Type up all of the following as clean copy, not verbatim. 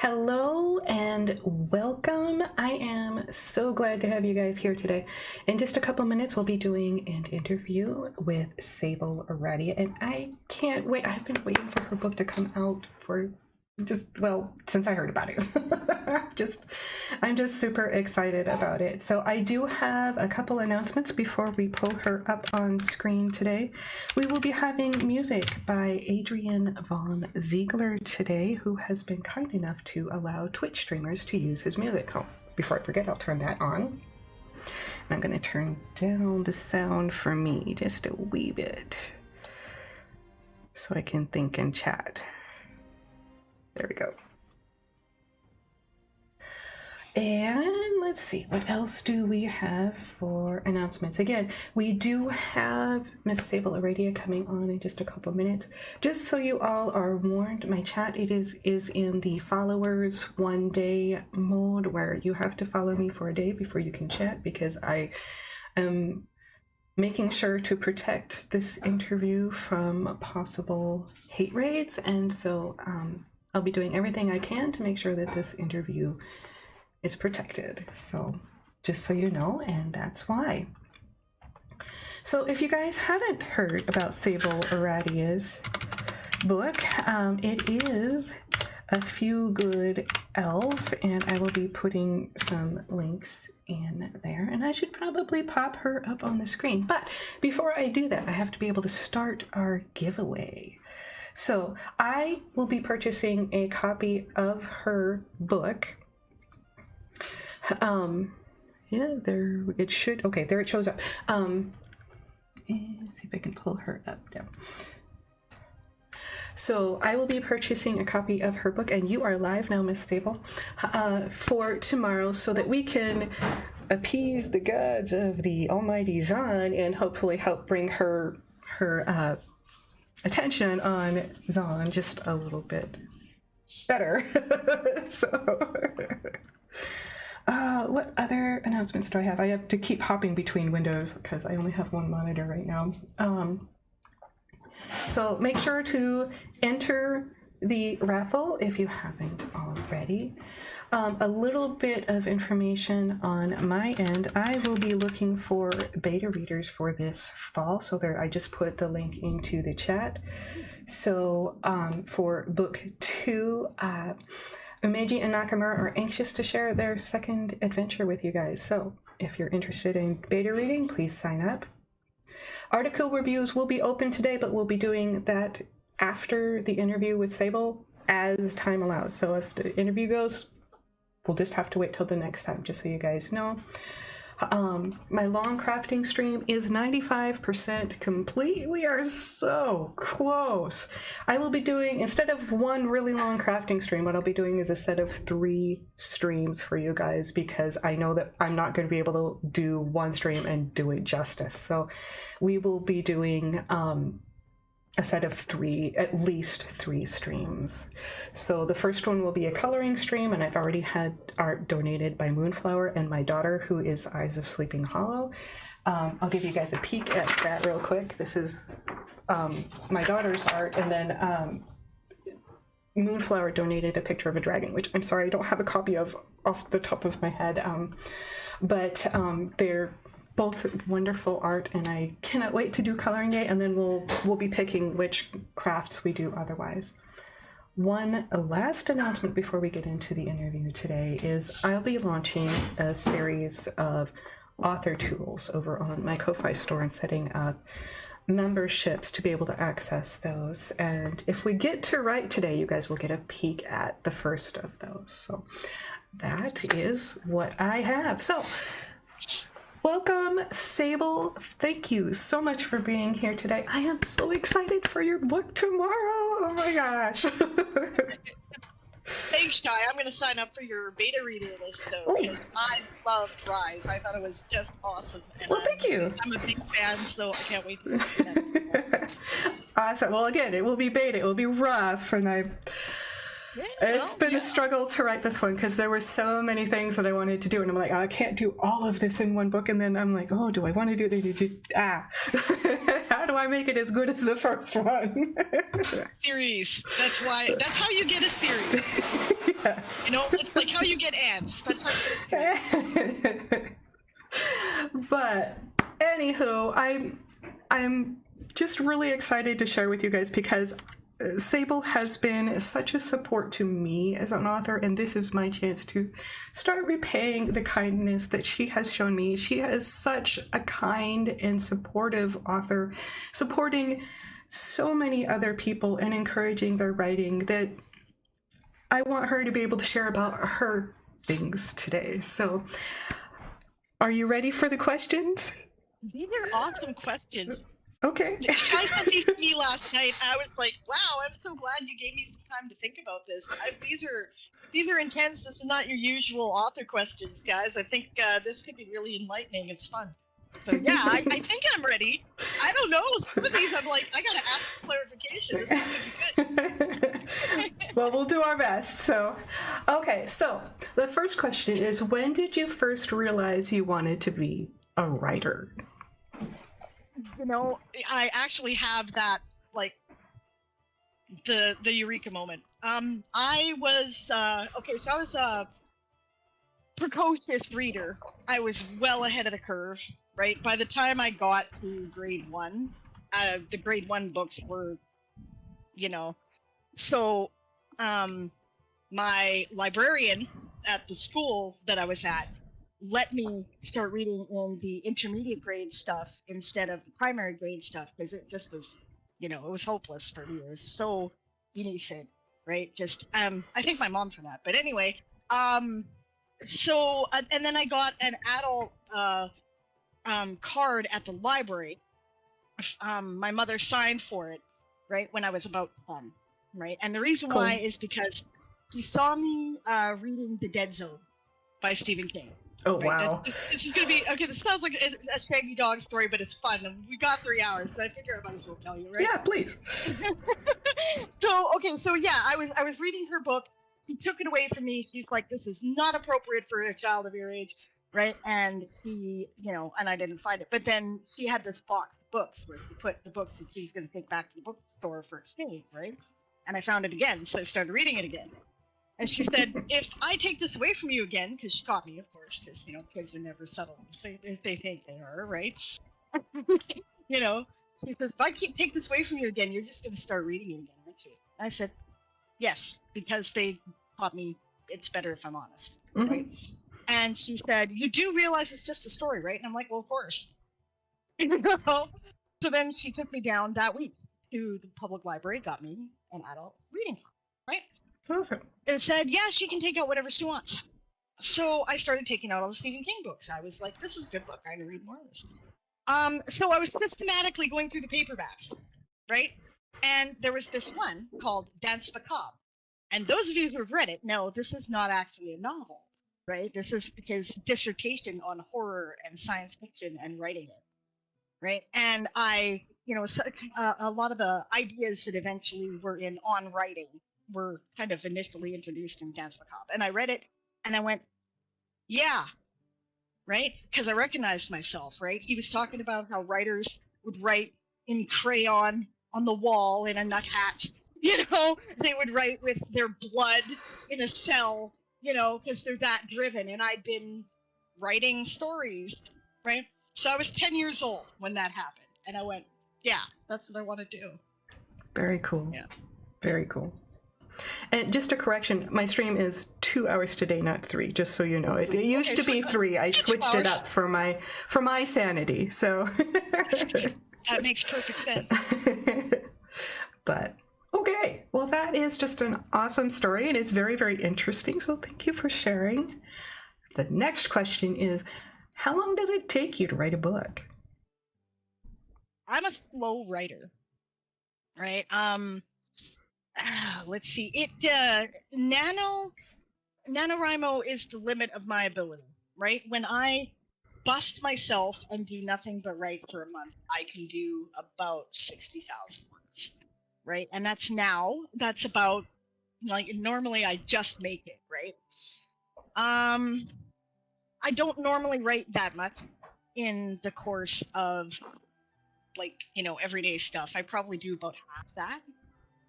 Hello and welcome. I am so glad to have you guys here today. In just a couple minutes, we'll be doing an interview with Sable Aradia, and I can't wait. I've been waiting for her book to come out for since I heard about it. I'm just super excited about it. So I do have a couple announcements before we pull her up on screen today. We will be having music by Adrian von Ziegler today, who has been kind enough to allow Twitch streamers to use his music. So before I forget, I'll turn that on. And I'm going to turn down the sound for me just a wee bit so I can think and chat. There we go. And let's see, what else do we have for announcements? Again, we do have Miss Sable Aradia coming on in just a couple minutes. Just so you all are warned, my chat is in the followers 1 day mode, where you have to follow me for a day before you can chat, because I am making sure to protect this interview from possible hate raids, and so I'll be doing everything I can to make sure that this interview is protected. So just so you know, and that's why. So if you guys haven't heard about Sable Aradia's book, it is A Few Good Elves, and I will be putting some links in there, and I should probably pop her up on the screen. But before I do that, I have to be able to start our giveaway. So I will be purchasing a copy of her book. Yeah, there it should. Okay, there it shows up. Let's see if I can pull her up now. So I will be purchasing a copy of her book, and you are live now, Miss Sable, for tomorrow, so that we can appease the gods of the almighty Zahn and hopefully help bring her attention on Zahn just a little bit better. So, what other announcements do I have? I have to keep hopping between windows because I only have one monitor right now. So make sure to enter the raffle if you haven't already. A little bit of information on my end. I will be looking for beta readers for this fall. So there, I just put the link into the chat. So for book 2, Umeji and Nakamura are anxious to share their second adventure with you guys. So if you're interested in beta reading, please sign up. Article reviews will be open today, but we'll be doing that after the interview with Sable as time allows. So if the interview goes, we'll just have to wait till the next time, just so you guys know. My long crafting stream is 95% complete. We are so close. I will be doing, instead of one really long crafting stream, what I'll be doing is a set of 3 streams for you guys, because I know that I'm not going to be able to do one stream and do it justice. So we will be doing a set of 3, at least 3 streams. So the first one will be a coloring stream, and I've already had art donated by Moonflower and my daughter, who is Eyes of Sleeping Hollow. I'll give you guys a peek at that real quick. This is my daughter's art, and then Moonflower donated a picture of a dragon, which I'm sorry I don't have a copy of off the top of my head, but they're both wonderful art, and I cannot wait to do coloring day, and then we'll be picking which crafts we do otherwise. One last announcement before we get into the interview today is I'll be launching a series of author tools over on my Ko-Fi store and setting up memberships to be able to access those. And if we get to write today, you guys will get a peek at the first of those. So that is what I have. So welcome, Sable. Thank you so much for being here today. I am so excited for your book tomorrow. Oh my gosh. Thanks, Shy. I'm going to sign up for your beta reader list, though, because I loved Rise. I thought it was just awesome. And well, thank you. I'm a big fan, so I can't wait to read the next one. Awesome. Well, again, it will be beta. It will be rough, and it's been a struggle to write this one because there were so many things that I wanted to do, and I'm like, I can't do all of this in one book, and then I'm like, oh, do I want to do how do do I make it as good as the first one? Series. That's how you get a series. Yes. You know, it's like how you get ants. That's how you get a series. But anywho, I'm just really excited to share with you guys because Sable has been such a support to me as an author, and this is my chance to start repaying the kindness that she has shown me. She is such a kind and supportive author, supporting so many other people and encouraging their writing, that I want her to be able to share about her things today. So, are you ready for the questions? These are awesome questions. Okay. Shai sent these to me last night. I was like, wow, I'm so glad you gave me some time to think about this. These are intense. It's not your usual author questions, guys. I think this could be really enlightening. It's fun. So yeah, I think I'm ready. I don't know. Some of these I'm like, I gotta ask for clarification. This is gonna be good. Well, we'll do our best. So, okay. So the first question is, when did you first realize you wanted to be a writer? You know, I actually have that, like, the eureka moment. I was okay, so I was a precocious reader. I was well ahead of the curve, right? By the time I got to grade 1, the grade 1 books were, you know, so my librarian at the school that I was at let me start reading in the intermediate grade stuff instead of the primary grade stuff, because it just was, you know, it was hopeless for me. It was so beneath it, right? Just I thank my mom for that. But anyway, so and then I got an adult card at the library. My mother signed for it, right, when I was about 10, right? And the reason Cool. why is because she saw me reading The Dead Zone by Stephen King. Oh, right? wow. This is going to be, okay, this sounds like a Shaggy Dog story, but it's fun. And we got 3 hours, so I figure I might as well tell you, right? Yeah, please. So yeah, I was reading her book. She took it away from me. She's like, this is not appropriate for a child of your age, right? And she, you know, and I didn't find it. But then she had this box of books where she put the books that she was going to take back to the bookstore for exchange, right? And I found it again, so I started reading it again. And she said, if I take this away from you again, because she caught me, of course, because, you know, kids are never subtle. They think they are, right? You know, she says, if I take this away from you again, you're just going to start reading it again, aren't you? And I said, yes, because they taught me it's better if I'm honest, right? And she said, you do realize it's just a story, right? And I'm like, well, of course. You know? So then she took me down that week to the public library, got me an adult reading club, right? Awesome. And said, yeah, she can take out whatever she wants. So I started taking out all the Stephen King books. I was like, this is a good book. I'm going to read more of this. So I was systematically going through the paperbacks, right? And there was this one called Dance Macabre. And those of you who have read it know this is not actually a novel, right? This is his dissertation on horror and science fiction and writing it, right? And I, you know, a lot of the ideas that eventually were in On Writing were kind of initially introduced in Dance Macabre. And I read it and I went, yeah, right? Because I recognized myself, right? He was talking about how writers would write in crayon on the wall in a nuthatch. You know, they would write with their blood in a cell, you know, because they're that driven. And I'd been writing stories, right? So I was 10 years old when that happened. And I went, yeah, that's what I want to do. Very cool. Yeah. Very cool. And just a correction, my stream is 2 hours today, not 3, just so you know. It used to be 3. I switched it up for my sanity. So that makes perfect sense. But okay, well, that is just an awesome story, and it's very, very interesting. So thank you for sharing. The next question is, how long does it take you to write a book? I'm a slow writer, right? Let's see. NaNoWriMo is the limit of my ability, right? When I bust myself and do nothing but write for a month, I can do about 60,000 words, right? And that's about, like, normally I just make it, right? I don't normally write that much in the course of like, everyday stuff. I probably do about half that.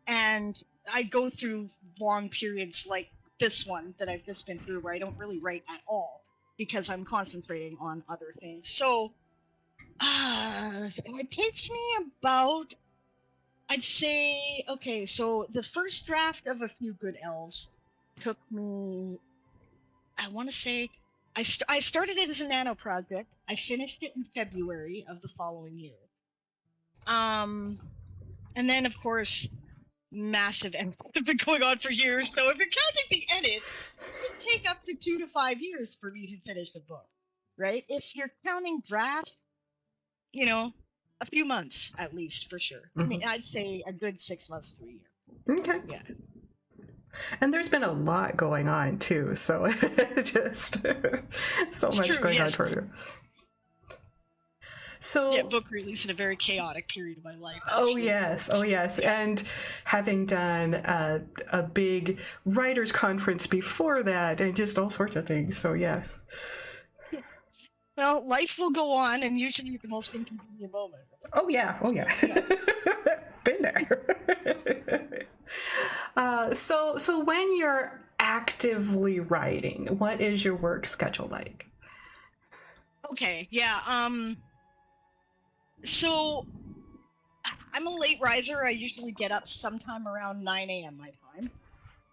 And I go through long periods like this one that I've just been through where I don't really write at all because I'm concentrating on other things. So it takes me about, I'd say, okay, so the first draft of A Few Good Elves took me, I want to say, I started it as a nano project. I finished it in February of the following year. And then, of course, massive edits have been going on for years. So if you're counting the edits, it can take up to 2 to 5 years for me to finish a book, right? If you're counting drafts, a few months at least, for sure. Mm-hmm. I'd say a good 6 months to a year. Okay. Yeah. And there's been a lot going on too, so just so It's much true, going on yes. for you. So Yeah, book release in a very chaotic period of my life. Oh yes, and having done a big writers' conference before that, and just all sorts of things. So yes. Well, life will go on, and usually at the most inconvenient moment. Oh yeah. Been there. So when you're actively writing, what is your work schedule like? Okay, yeah. So I'm a late riser. I usually get up sometime around 9 a.m. my time,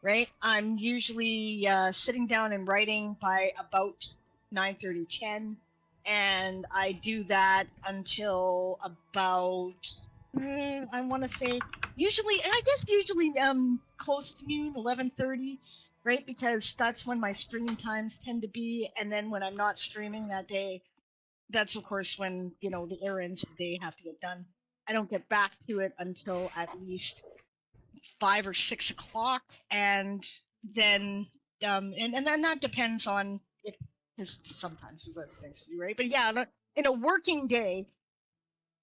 right? I'm usually sitting down and writing by about 9:30, 10, and I do that until about, I want to say, usually close to noon, 11:30, right? Because that's when my stream times tend to be, and then when I'm not streaming that day, that's of course when the errands of the day have to get done. I don't get back to it until at least 5 or 6 o'clock, and then and then that depends on if, because sometimes there's other things to do, right? But yeah, in a working day,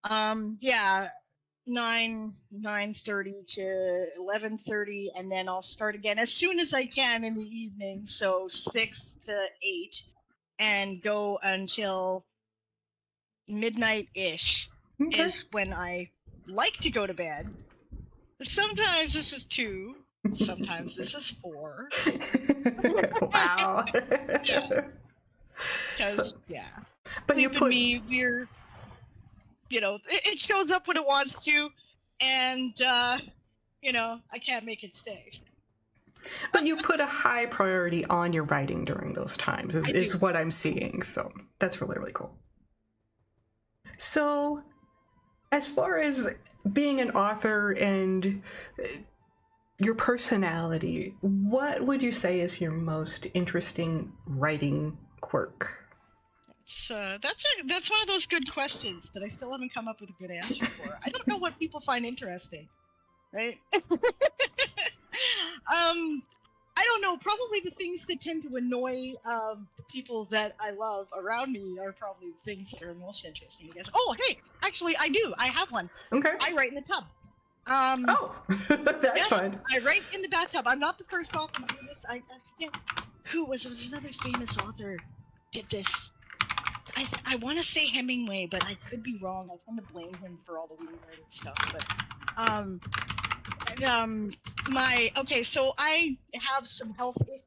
9:30 to 11:30, and then I'll start again as soon as I can in the evening, so 6 to 8, and go until midnight-ish. Okay. Is when I like to go to bed. Sometimes this is 2, sometimes this is 4. Wow. Yeah. Because, But you put me, we're, it shows up when it wants to, and, I can't make it stay. But you put a high priority on your writing during those times, is what I'm seeing. So that's really, really cool. So as far as being an author and your personality, what would you say is your most interesting writing quirk? That's one of those good questions that I still haven't come up with a good answer for. I don't know what people find interesting, right? I don't know. Probably the things that tend to annoy the people that I love around me are probably the things that are most interesting, I guess. Oh, hey, actually, I do. I have one. Okay. I write in the tub. That's fun. I write in the bathtub. I'm not the first author to do this. I forget who was. It was another famous author did this. I want to say Hemingway, but I could be wrong. I tend to blame him for all the weird writing stuff. But so I have some health issues,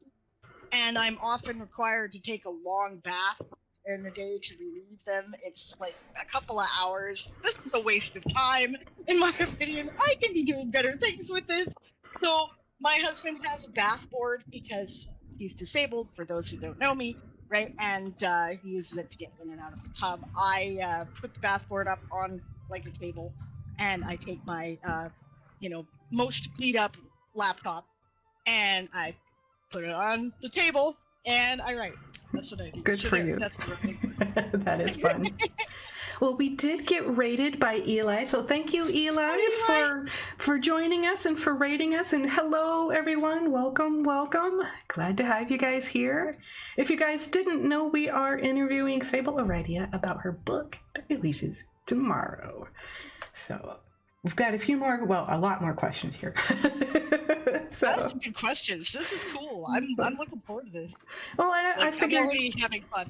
and I'm often required to take a long bath in the day to relieve them. It's like a couple of hours. This is a waste of time, in my opinion. I can be doing better things with this. So my husband has a bath board because he's disabled, for those who don't know me, right? And he uses it to get in and out of the tub. I put the bath board up on like a table, and I take my most beat up laptop, and I put it on the table, and I write. That's what I do. Good for you. That's the writing. That is fun. Well, we did get rated by Eli, so thank you, Eli, for joining us and for rating us. And hello, everyone. Welcome. Glad to have you guys here. If you guys didn't know, we are interviewing Sable Aradia about her book that releases tomorrow. So we've got a lot more questions here. So, that was some good questions. This is cool. I'm looking forward to this. Well, I figured I'm already having fun.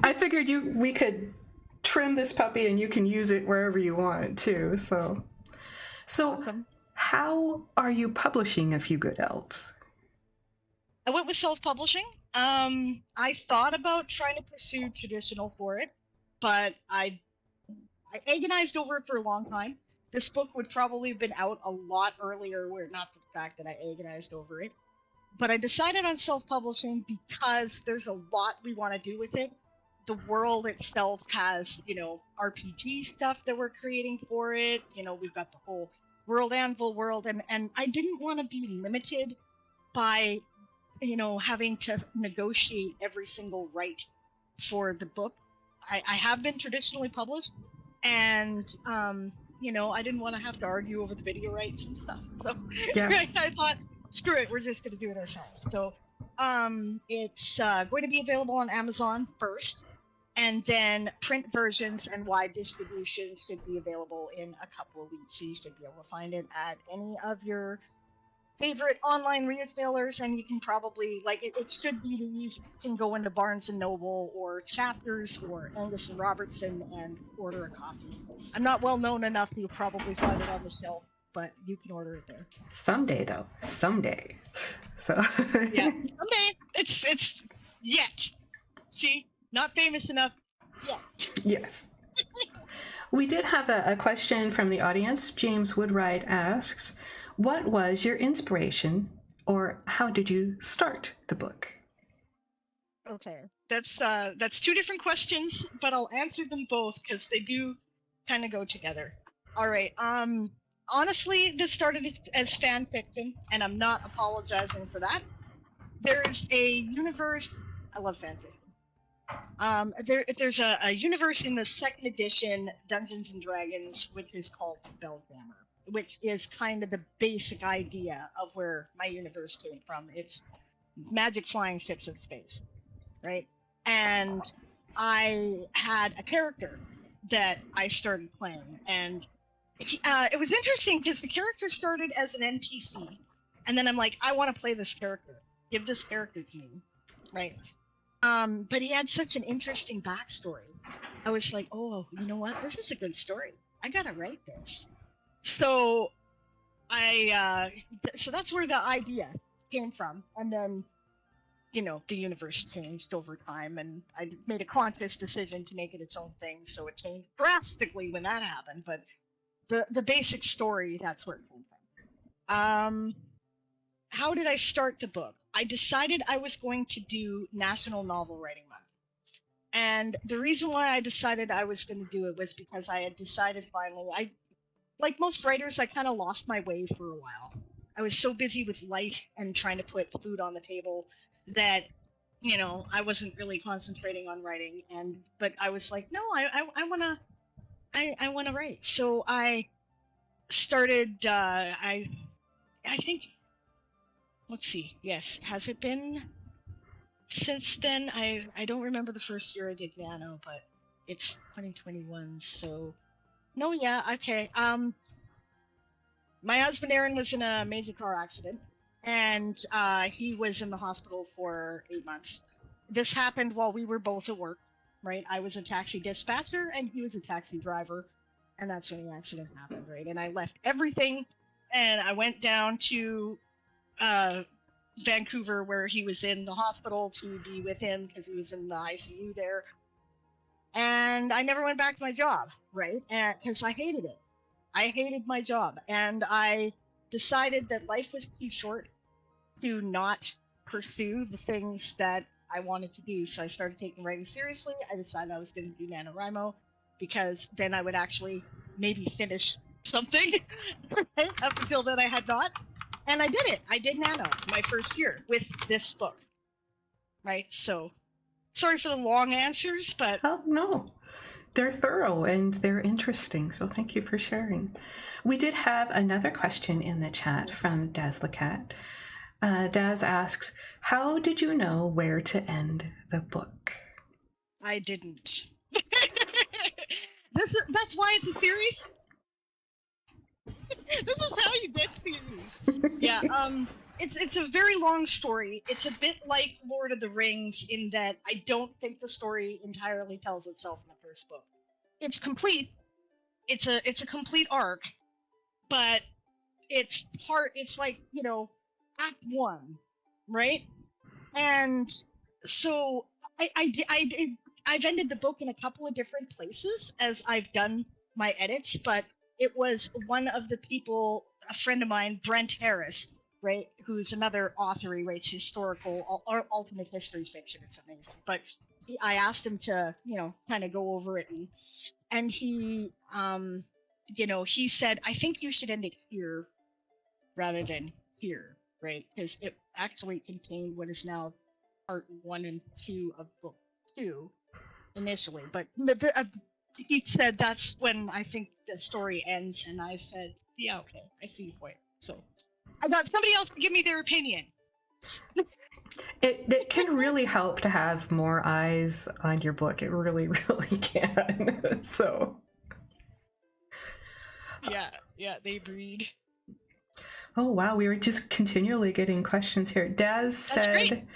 I figured we could trim this puppy and you can use it wherever you want too. So Awesome. how are you publishing A Few Good Elves? I went with self-publishing. I thought about trying to pursue traditional for it, but I agonized over it for a long time. This book would probably have been out a lot earlier were it not the fact that I agonized over it. But I decided on self-publishing because there's a lot we want to do with it. The world itself has, RPG stuff that we're creating for it. We've got the whole World Anvil world, and I didn't want to be limited by, having to negotiate every single right for the book. I have been traditionally published, and I didn't want to have to argue over the video rights and stuff. So Yeah. I thought, screw it, we're just going to do it ourselves. So it's going to be available on Amazon first, and then print versions and wide distribution should be available in a couple of weeks. So you should be able to find it at any of your favorite online retailers, and you can probably it should be you can go into Barnes and Noble or Chapters or Angus and Robertson and order a copy. I'm not well known enough that you'll probably find it on the shelf, but you can order it there. Someday though, someday. So Yeah, someday. It's yet. See, not famous enough yet. Yes. We did have a question from the audience. James Woodride asks, what was your inspiration, or how did you start the book? Okay, that's two different questions, but I'll answer them both because they do kind of go together. All right. Honestly, this started as fan fiction, and I'm not apologizing for that. There's a universe. I love fan fiction. There's a universe in the second edition Dungeons and Dragons, which is called Spelljammer, which is kind of the basic idea of where my universe came from. It's magic flying ships in space, right? And I had a character that I started playing, and it was interesting because the character started as an NPC, and then I'm like, I want to play this character. Give this character to me, right? But he had such an interesting backstory. I was like, oh, you know what? This is a good story. I gotta write this. So so that's where the idea came from, and then the universe changed over time, and I made a conscious decision to make it its own thing. So it changed drastically when that happened, but the basic story, that's where it came from. How did I start the book? I decided I was going to do National Novel Writing Month. And the reason why I decided I was going to do it was because I had decided finally, like most writers, I kind of lost my way for a while. I was so busy with life and trying to put food on the table that, I wasn't really concentrating on writing. But I was like, no, I want to write. So I started, I think, let's see. Yes. Has it been since then? I don't remember the first year I did Nano, but it's 2021. So no, yeah. Okay. My husband, Aaron, was in a major car accident, and he was in the hospital for 8 months. This happened while we were both at work, right? I was a taxi dispatcher and he was a taxi driver, and that's when the accident happened, right? And I left everything, and I went down to Vancouver, where he was in the hospital, to be with him because he was in the ICU there. And I never went back to my job, right? Because I hated it. I hated my job, and I decided that life was too short to not pursue the things that I wanted to do. So I started taking writing seriously. I decided I was going to do NaNoWriMo because then I would actually maybe finish something. Up until then, I had not. And I did it. I did Nano my first year with this book. Right? So, sorry for the long answers, but... Oh, no. They're thorough and they're interesting, so thank you for sharing. We did have another question in the chat from Daz the Cat. Daz asks, how did you know where to end the book? I didn't. That's why it's a series. This is how you get series. Yeah, it's a very long story. It's a bit like Lord of the Rings in that I don't think the story entirely tells itself in the first book. it's complete. It's a complete arc, but it's like, act one, right? And so I've ended the book in a couple of different places as I've done my edits, but it was one of the people, a friend of mine, Brent Harris, right, who's another author. He writes historical or alternate history fiction. It's amazing. But I asked him to, kind of go over it, and he, he said, I think you should end it here rather than here, right? Because it actually contained what is now part 1 and 2 of book 2 initially. But he said that's when I think the story ends, and I said, yeah, okay, I see your point. So I got somebody else to give me their opinion. It can really help to have more eyes on your book. It really, really can. So. Yeah, they breed. Oh, wow. We were just continually getting questions here. Daz said,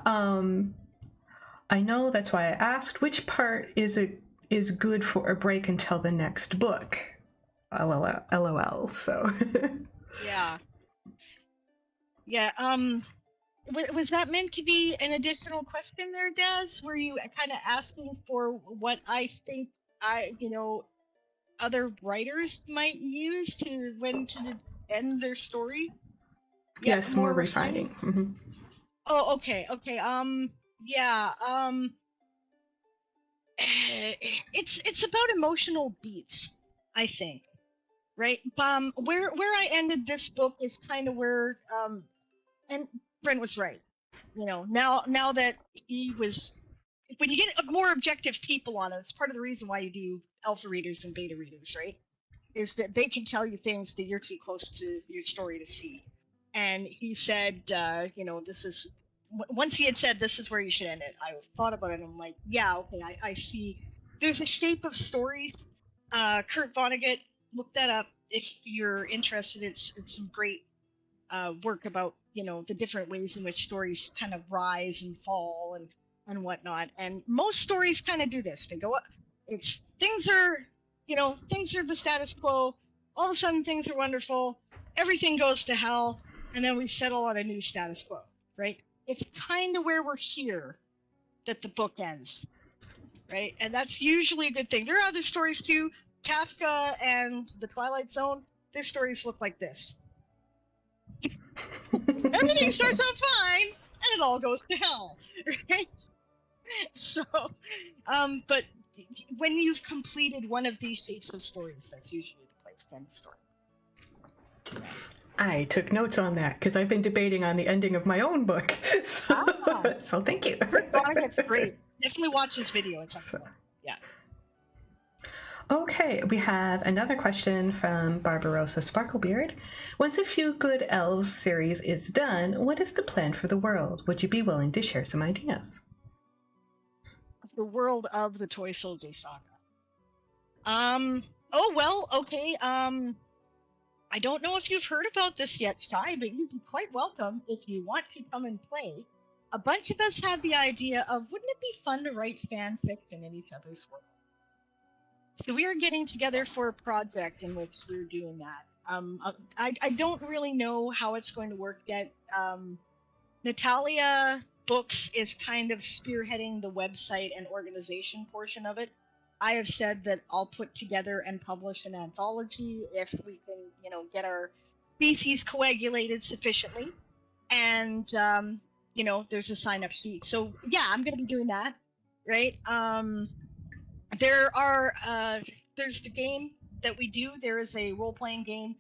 I know, that's why I asked, which part is good for a break until the next book? LOL. So. Yeah. Was that meant to be an additional question there, Daz? Were you kind of asking for what I think other writers might use when to end their story? Yes, more refining. Mm-hmm. Oh, okay. Yeah. It's about emotional beats, I think. Right. Where I ended this book is kind of where and Brent was right. Now that he was, when you get more objective people on it, it's part of the reason why you do alpha readers and beta readers, right? Is that they can tell you things that you're too close to your story to see. And he said, this is, once he had said, this is where you should end it, I thought about it and I'm like, yeah, okay, I see. There's a shape of stories. Kurt Vonnegut, look that up if you're interested. It's some great work about, the different ways in which stories kind of rise and fall and whatnot. And most stories kind of do this. They go up, things are the status quo. All of a sudden things are wonderful. Everything goes to hell. And then we settle on a new status quo, right? It's kind of where we're here that the book ends, right? And that's usually a good thing. There are other stories too. Kafka and the Twilight Zone, their stories look like this. Everything starts out fine, and it all goes to hell, right? So, but when you've completed one of these shapes of stories, that's usually the place to end the story. I took notes on that because I've been debating on the ending of my own book. So thank you. That's great. Definitely watch this video. It's excellent. Yeah. Okay, we have another question from Barbarossa Sparklebeard. Once A Few Good Elves series is done, what is the plan for the world? Would you be willing to share some ideas? The world of the Toy Soldier Saga. Oh, well, okay. I don't know if you've heard about this yet, Sai, but you'd be quite welcome if you want to come and play. A bunch of us had the idea of, wouldn't it be fun to write fan fiction in each other's world? So we are getting together for a project in which we're doing that. I don't really know how it's going to work yet. Natalia Books is kind of spearheading the website and organization portion of it. I have said that I'll put together and publish an anthology if we can, get our species coagulated sufficiently. And, there's a sign-up sheet. So, yeah, I'm going to be doing that, right? There's the game that we do. There is a role-playing game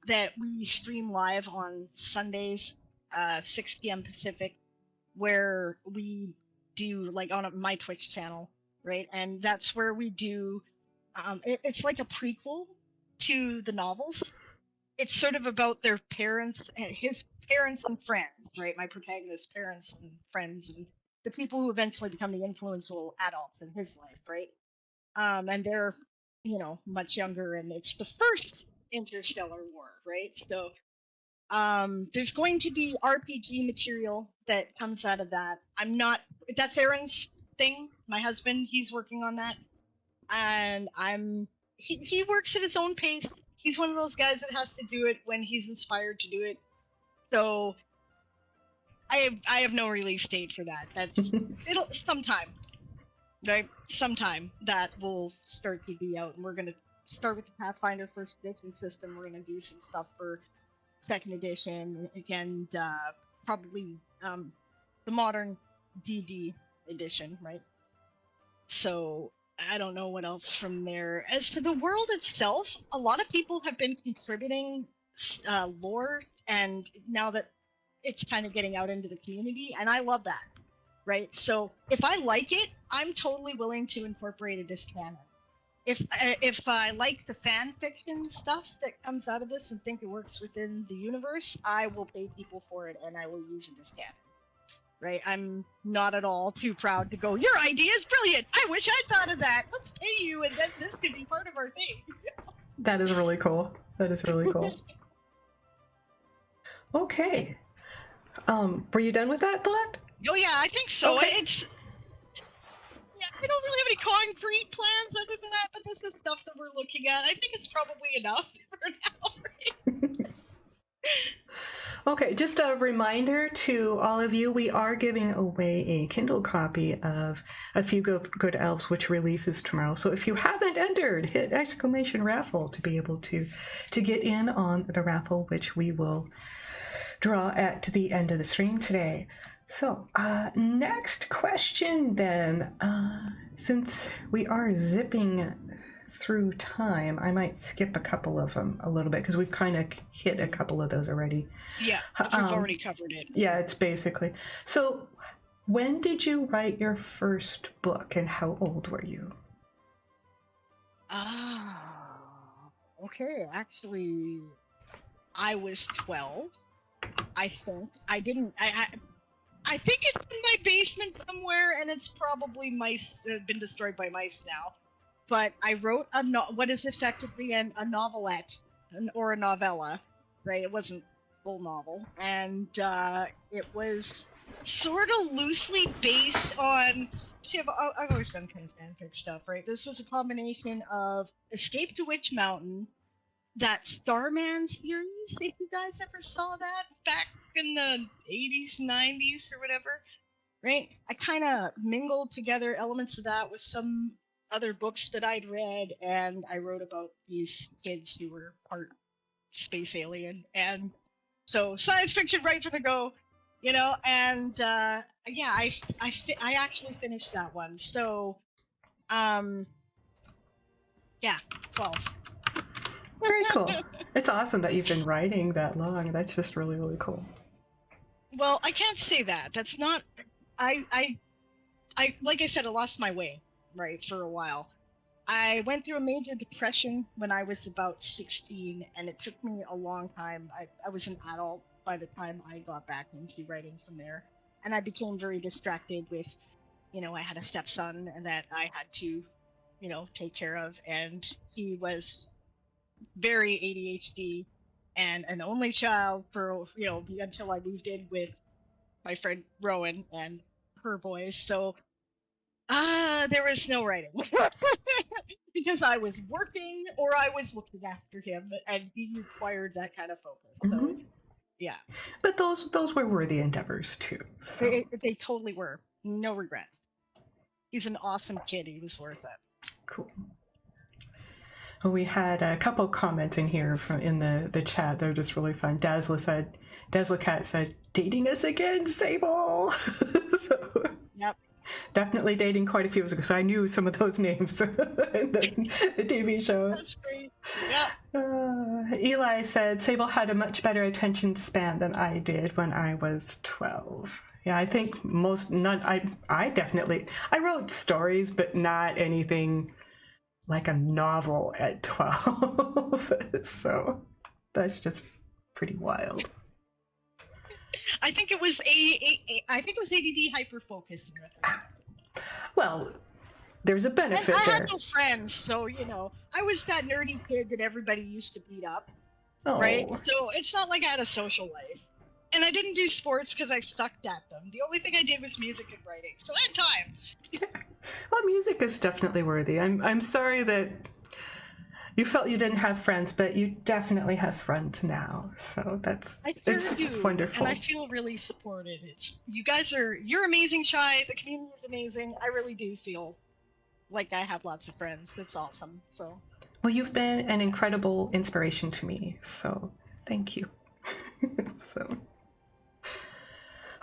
that we stream live on Sundays, 6 p.m. Pacific, where we do, like, on my Twitch channel, right? And that's where we do, it's like a prequel to the novels. It's sort of about their parents and his parents and friends, right? My protagonist's parents and friends and the people who eventually become the influential adults in his life, right? And they're, much younger, and it's the first interstellar war, right? So there's going to be RPG material that comes out of that. That's Aaron's thing. My husband, he's working on that. and he works at his own pace. He's one of those guys that has to do it when he's inspired to do it. So I have no release date for that. It'll sometime, right? Sometime that will start to be out, and we're gonna start with the Pathfinder first edition system. We're gonna do some stuff for second edition, and probably the modern DD edition, right? So I don't know what else from there. As to the world itself, a lot of people have been contributing lore, and now that it's kind of getting out into the community, and I love that, right? So if I like it, I'm totally willing to incorporate it as canon. If I like the fan fiction stuff that comes out of this and think it works within the universe, I will pay people for it and I will use it as canon. Right? I'm not at all too proud to go, your idea is brilliant! I wish I thought of that! Let's pay you and then this could be part of our thing. That is really cool. That is really cool. Okay. Were you done with that thought? Oh yeah, I think so. Okay. I don't really have any concrete plans other than that, but this is stuff that we're looking at. I think it's probably enough for now, right? Okay, just a reminder to all of you, we are giving away a Kindle copy of A Few Good Elves, which releases tomorrow. So if you haven't entered, hit !raffle to be able to get in on the raffle, which we will draw at the end of the stream today. So, next question then. Since we are zipping through time, I might skip a couple of them a little bit because we've kind of hit a couple of those already. Yeah, we've already covered it. Yeah, it's basically. So, when did you write your first book and how old were you? Okay. Actually, I was 12. I think. I didn't. I think it's in my basement somewhere, and it's probably been destroyed by mice now. But I wrote what is effectively a novelette, or a novella, right? It wasn't full novel, and it was sort of loosely based on. See, I've always done kind of fanfic stuff, right? This was a combination of Escape to Witch Mountain, that Starman series, if you guys ever saw that back in the 80s, 90s, or whatever, right? I kind of mingled together elements of that with some other books that I'd read, and I wrote about these kids who were part space alien, and so science fiction right from the go, you know. And yeah, I actually finished that one. So, yeah, 12. Very cool. It's awesome that you've been writing that long. That's just really, really cool. Well, I can't say that. That's not. I like I said, I lost my way, right, for a while. I went through a major depression when I was about 16, and it took me a long time. I was an adult by the time I got back into writing from there, and I became very distracted with, I had a stepson that I had to, take care of, and he was very ADHD and an only child for until I moved in with my friend Rowan and her boys. So there was no writing because I was working or I was looking after him, and he required that kind of focus. So yeah, but those were worthy endeavors too. So. They totally were. No regrets. He's an awesome kid. He was worth it. Cool. We had a couple comments in here in the chat. They're just really fun. Dazzler Cat said, "Dating us again, Sable." So, yep. Definitely dating quite a few years ago. So I knew some of those names in the TV show. That's great. Yeah. Eli said, "Sable had a much better attention span than I did when I was 12." Yeah, I think I wrote stories, but not anything like a novel at 12. So that's just pretty wild. I think it was ADD hyperfocus. Well, there's a benefit I there. had no friends, so I was that nerdy kid that everybody used to beat up. Oh. Right? So it's not like I had a social life. And I didn't do sports because I sucked at them. The only thing I did was music and writing. So I had time. Well, music is definitely worthy. I'm sorry that you felt you didn't have friends, but you definitely have friends now. So it's do, wonderful. and I feel really supported. You're amazing, Shy. The community is amazing. I really do feel like I have lots of friends. It's awesome. So. Well, you've been an incredible inspiration to me. So thank you. So.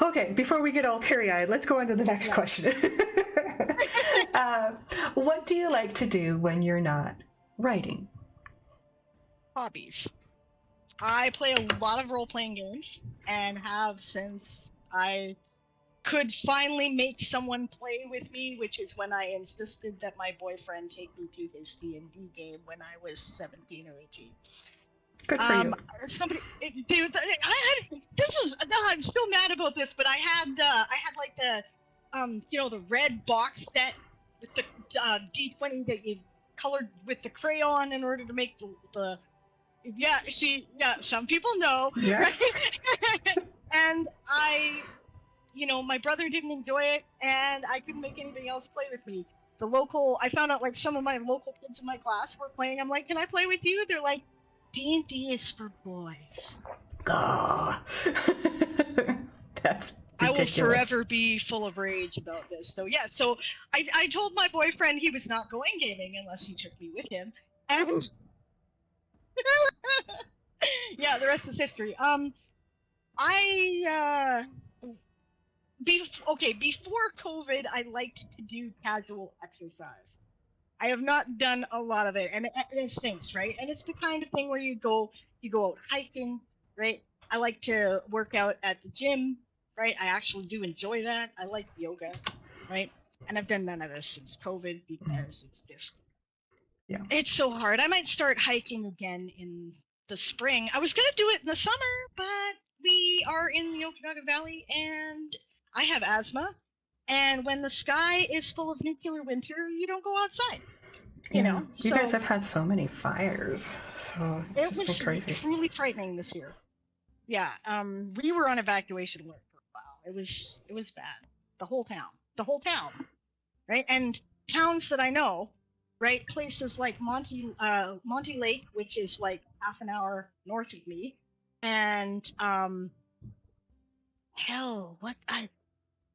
Okay, before we get all teary-eyed, let's go on to the next question. What do you like to do when you're not writing? Hobbies. I play a lot of role-playing games and have since I could finally make someone play with me, which is when I insisted that my boyfriend take me to his D&D game when I was 17 or 18. Good for you. I'm still mad about this, but I had like the the red box set with the D20 that you colored with the crayon in order to make the some people know. Yes. Right? And my brother didn't enjoy it, and I couldn't make anybody else play with me. I found out like some of my local kids in my class were playing. I'm like, can I play with you? They're like, D&D is for boys. Gah. That's ridiculous. I will forever be full of rage about this. So yeah, I told my boyfriend he was not going gaming unless he took me with him. And yeah, the rest is history. Before COVID, I liked to do casual exercise. I have not done a lot of it, and it stinks, right? And it's the kind of thing where you go out hiking, right? I like to work out at the gym, right? I actually do enjoy that. I like yoga, right? And I've done none of this since COVID because it's so hard. I might start hiking again in the spring. I was going to do it in the summer, but we are in the Okanagan Valley, and I have asthma. And when the sky is full of nuclear winter, you don't go outside. You guys have had so many fires, so it's just been crazy. It was truly frightening this year. Yeah, we were on evacuation alert for a while. It was bad. The whole town, right? And towns that I know, right? Places like Monty Lake, which is like half an hour north of me, and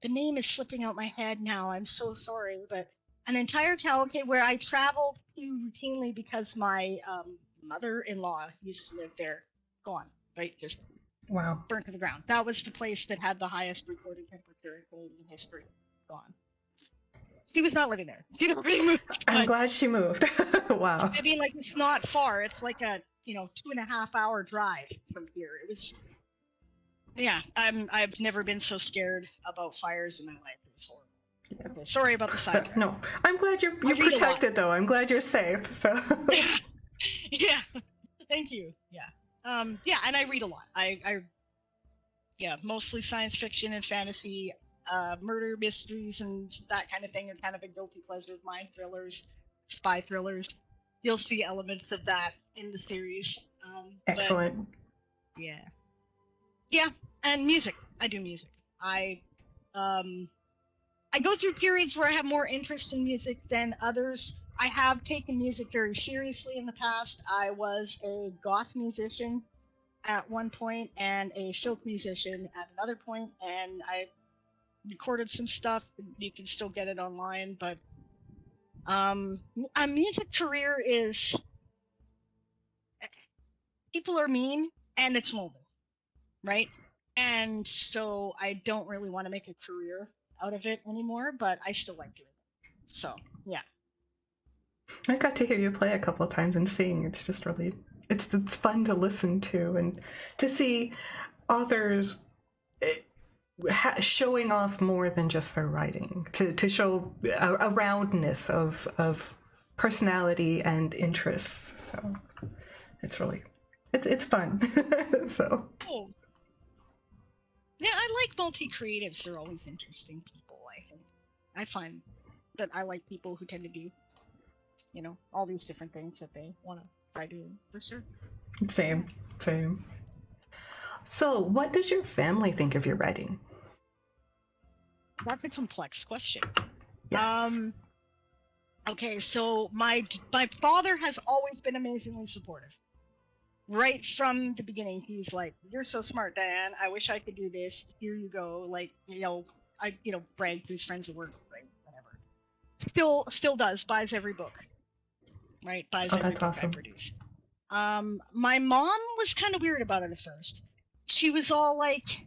the name is slipping out my head now. I'm so sorry, but an entire town, where I traveled to routinely because my mother-in-law used to live there. Gone, right? Just wow, burnt to the ground. That was the place that had the highest recorded temperature in Canadian history. Gone. She was not living there. She was already moved. I'm glad she moved. Wow. I mean, like, it's not far. It's like a 2.5 hour drive from here. It was. Yeah, I've never been so scared about fires in my life. It was horrible. Yeah. Okay, sorry about the sidetrack. No, I'm glad you're protected, though. I'm glad you're safe. So. Yeah. Thank you. Yeah. And I read a lot. Mostly science fiction and fantasy, murder mysteries and that kind of thing are kind of a guilty pleasure of mine. Thrillers, spy thrillers. You'll see elements of that in the series. Excellent. Yeah, and music. I do music. I go through periods where I have more interest in music than others. I have taken music very seriously in the past. I was a goth musician at one point and a folk musician at another point, and I recorded some stuff. You can still get it online, but a music career is... people are mean, and it's lonely. Right? And so I don't really want to make a career out of it anymore, but I still like doing it. So, yeah. I got to hear you play a couple of times and sing. It's just really, it's fun to listen to and to see authors showing off more than just their writing, to show a roundness of personality and interests. So it's really, it's fun. So. Oh. Yeah, I like multi-creatives. They're always interesting people, I think. I find that I like people who tend to do, all these different things that they want to try doing, for sure. Same. So, what does your family think of your writing? That's a complex question. Yes. Okay, so my father has always been amazingly supportive. Right from the beginning, he's like, "You're so smart, Diane. I wish I could do this. Here you go." Like, bragged to his friends at work, right? Whatever. Still does. Buys every book, right? Buys Oh, every that's book I awesome. produce. My mom was kind of weird about it at first. She was all like,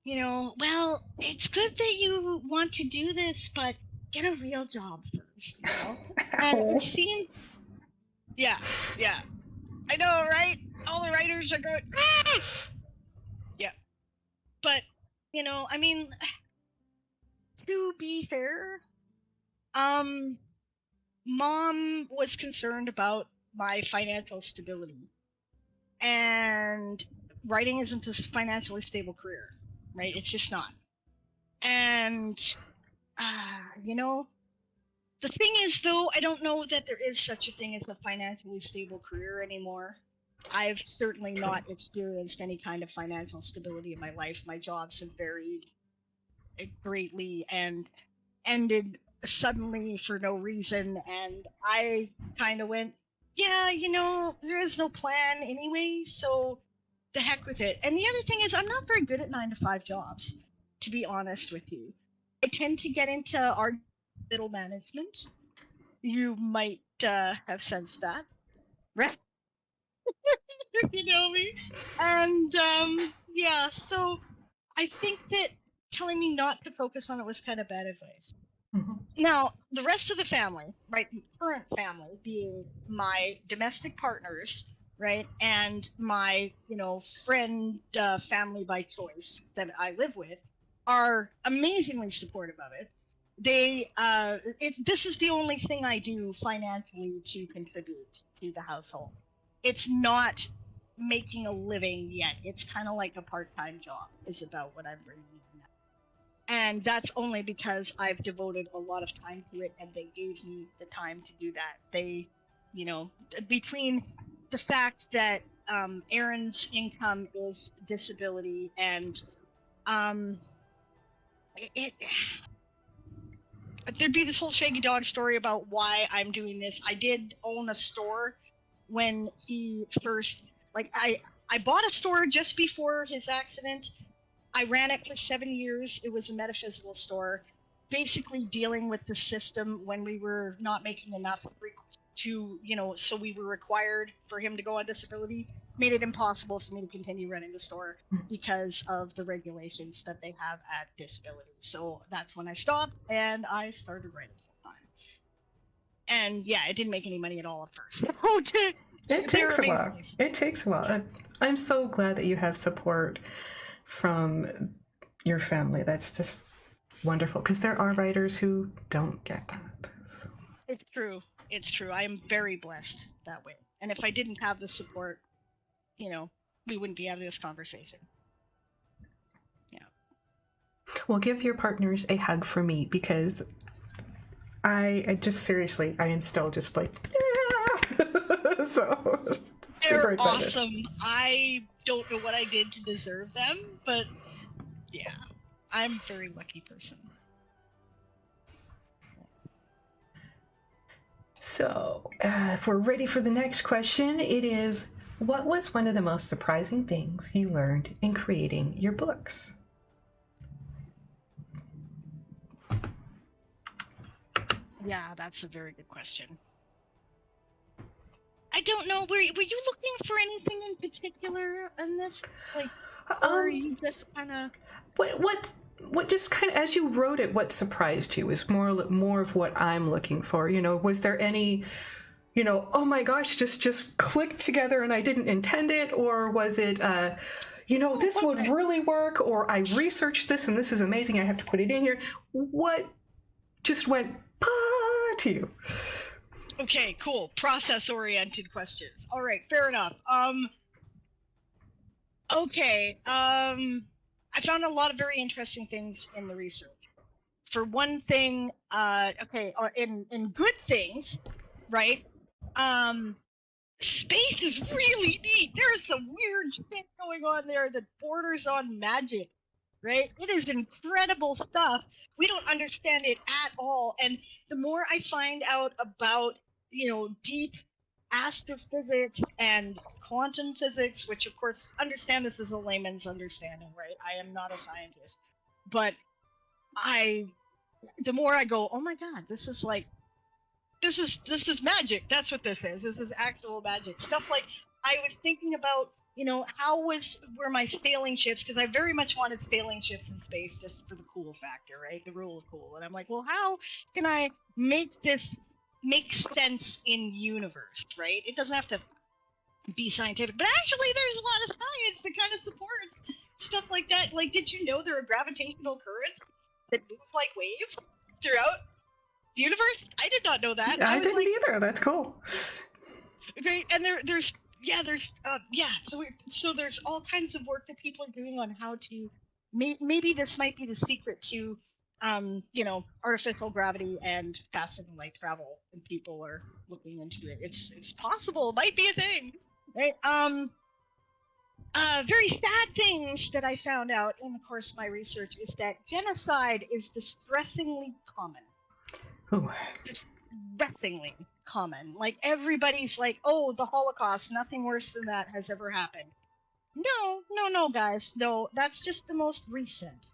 well, it's good that you want to do this, but get a real job first, And it seemed, yeah, I know, right? All the writers are going, ah! Yeah. But, I mean, to be fair, mom was concerned about my financial stability. And writing isn't a financially stable career, right? It's just not. And, the thing is, though, I don't know that there is such a thing as a financially stable career anymore. I've certainly not experienced any kind of financial stability in my life. My jobs have varied greatly and ended suddenly for no reason. And I kind of went, yeah, there is no plan anyway, so the heck with it. And the other thing is, I'm not very good at 9-to-5 jobs, to be honest with you. I tend to get into our middle management. You might have sensed that, right? You know me. And yeah, so I think that telling me not to focus on it was kind of bad advice. Mm-hmm. Now, the rest of the family, right, current family, being my domestic partners, right, and my, friend family by choice that I live with, are amazingly supportive of it. This is the only thing I do financially to contribute to the household. It's not making a living yet. It's kind of like a part-time job is about what I'm bringing in now. And that's only because I've devoted a lot of time to it and they gave me the time to do that. They, between the fact that Aaron's income is disability and it there'd be this whole Shaggy Dog story about why I'm doing this. I did own a store when he first, I bought a store just before his accident. I ran it for 7 years. It was a metaphysical store, basically dealing with the system when we were not making enough to, so we were required for him to go on disability, made it impossible for me to continue running the store because of the regulations that they have at disability. So that's when I stopped and I started writing full time. And yeah, it didn't make any money at all at first. It takes a while. It takes a while. Yeah. I'm so glad that you have support from your family. That's just wonderful because there are writers who don't get that. So. It's true. It's true. I am very blessed that way. And if I didn't have the support, we wouldn't be having this conversation. Yeah. Well, give your partners a hug for me because I just seriously, I am still just like, yeah. So they're awesome. I don't know what I did to deserve them, but yeah, I'm a very lucky person. So, if we're ready for the next question, it is, what was one of the most surprising things you learned in creating your books? Yeah, that's a very good question. I don't know. Were you looking for anything in particular in this, or you just kind of what just kind of as you wrote it, what surprised you is more of what I'm looking for. Was there any, oh my gosh, just clicked together and I didn't intend it, or was it, this would really work, or I researched this and this is amazing, I have to put it in here. What just went to you? Okay, cool. Process-oriented questions. All right, fair enough. Okay. I found a lot of very interesting things in the research. For one thing, in good things, right? space is really neat. There is some weird shit going on there that borders on magic, right? It is incredible stuff. We don't understand it at all. And the more I find out about, deep astrophysics and quantum physics, which of course, understand this is a layman's understanding, right? I am not a scientist. But the more I go, oh my God, this is magic. That's what this is. This is actual magic. Stuff like I was thinking about, were my sailing ships, because I very much wanted sailing ships in space just for the cool factor, right? The rule of cool. And I'm like, well, how can I make this make sense in universe, right? It doesn't have to be scientific, but actually there's a lot of science that kind of supports stuff like that. Like, did you know there are gravitational currents that move like waves throughout the universe? I did not know that. I didn't either. That's cool. Okay, and so there's all kinds of work that people are doing on how to maybe this might be the secret to artificial gravity and faster than light travel, and people are looking into it. It's possible. It might be a thing, right? Very sad things that I found out in the course of my research is that genocide is distressingly common. Oh. Distressingly common. Like, everybody's like, oh, the Holocaust, nothing worse than that has ever happened. No, guys. No, that's just the most recent.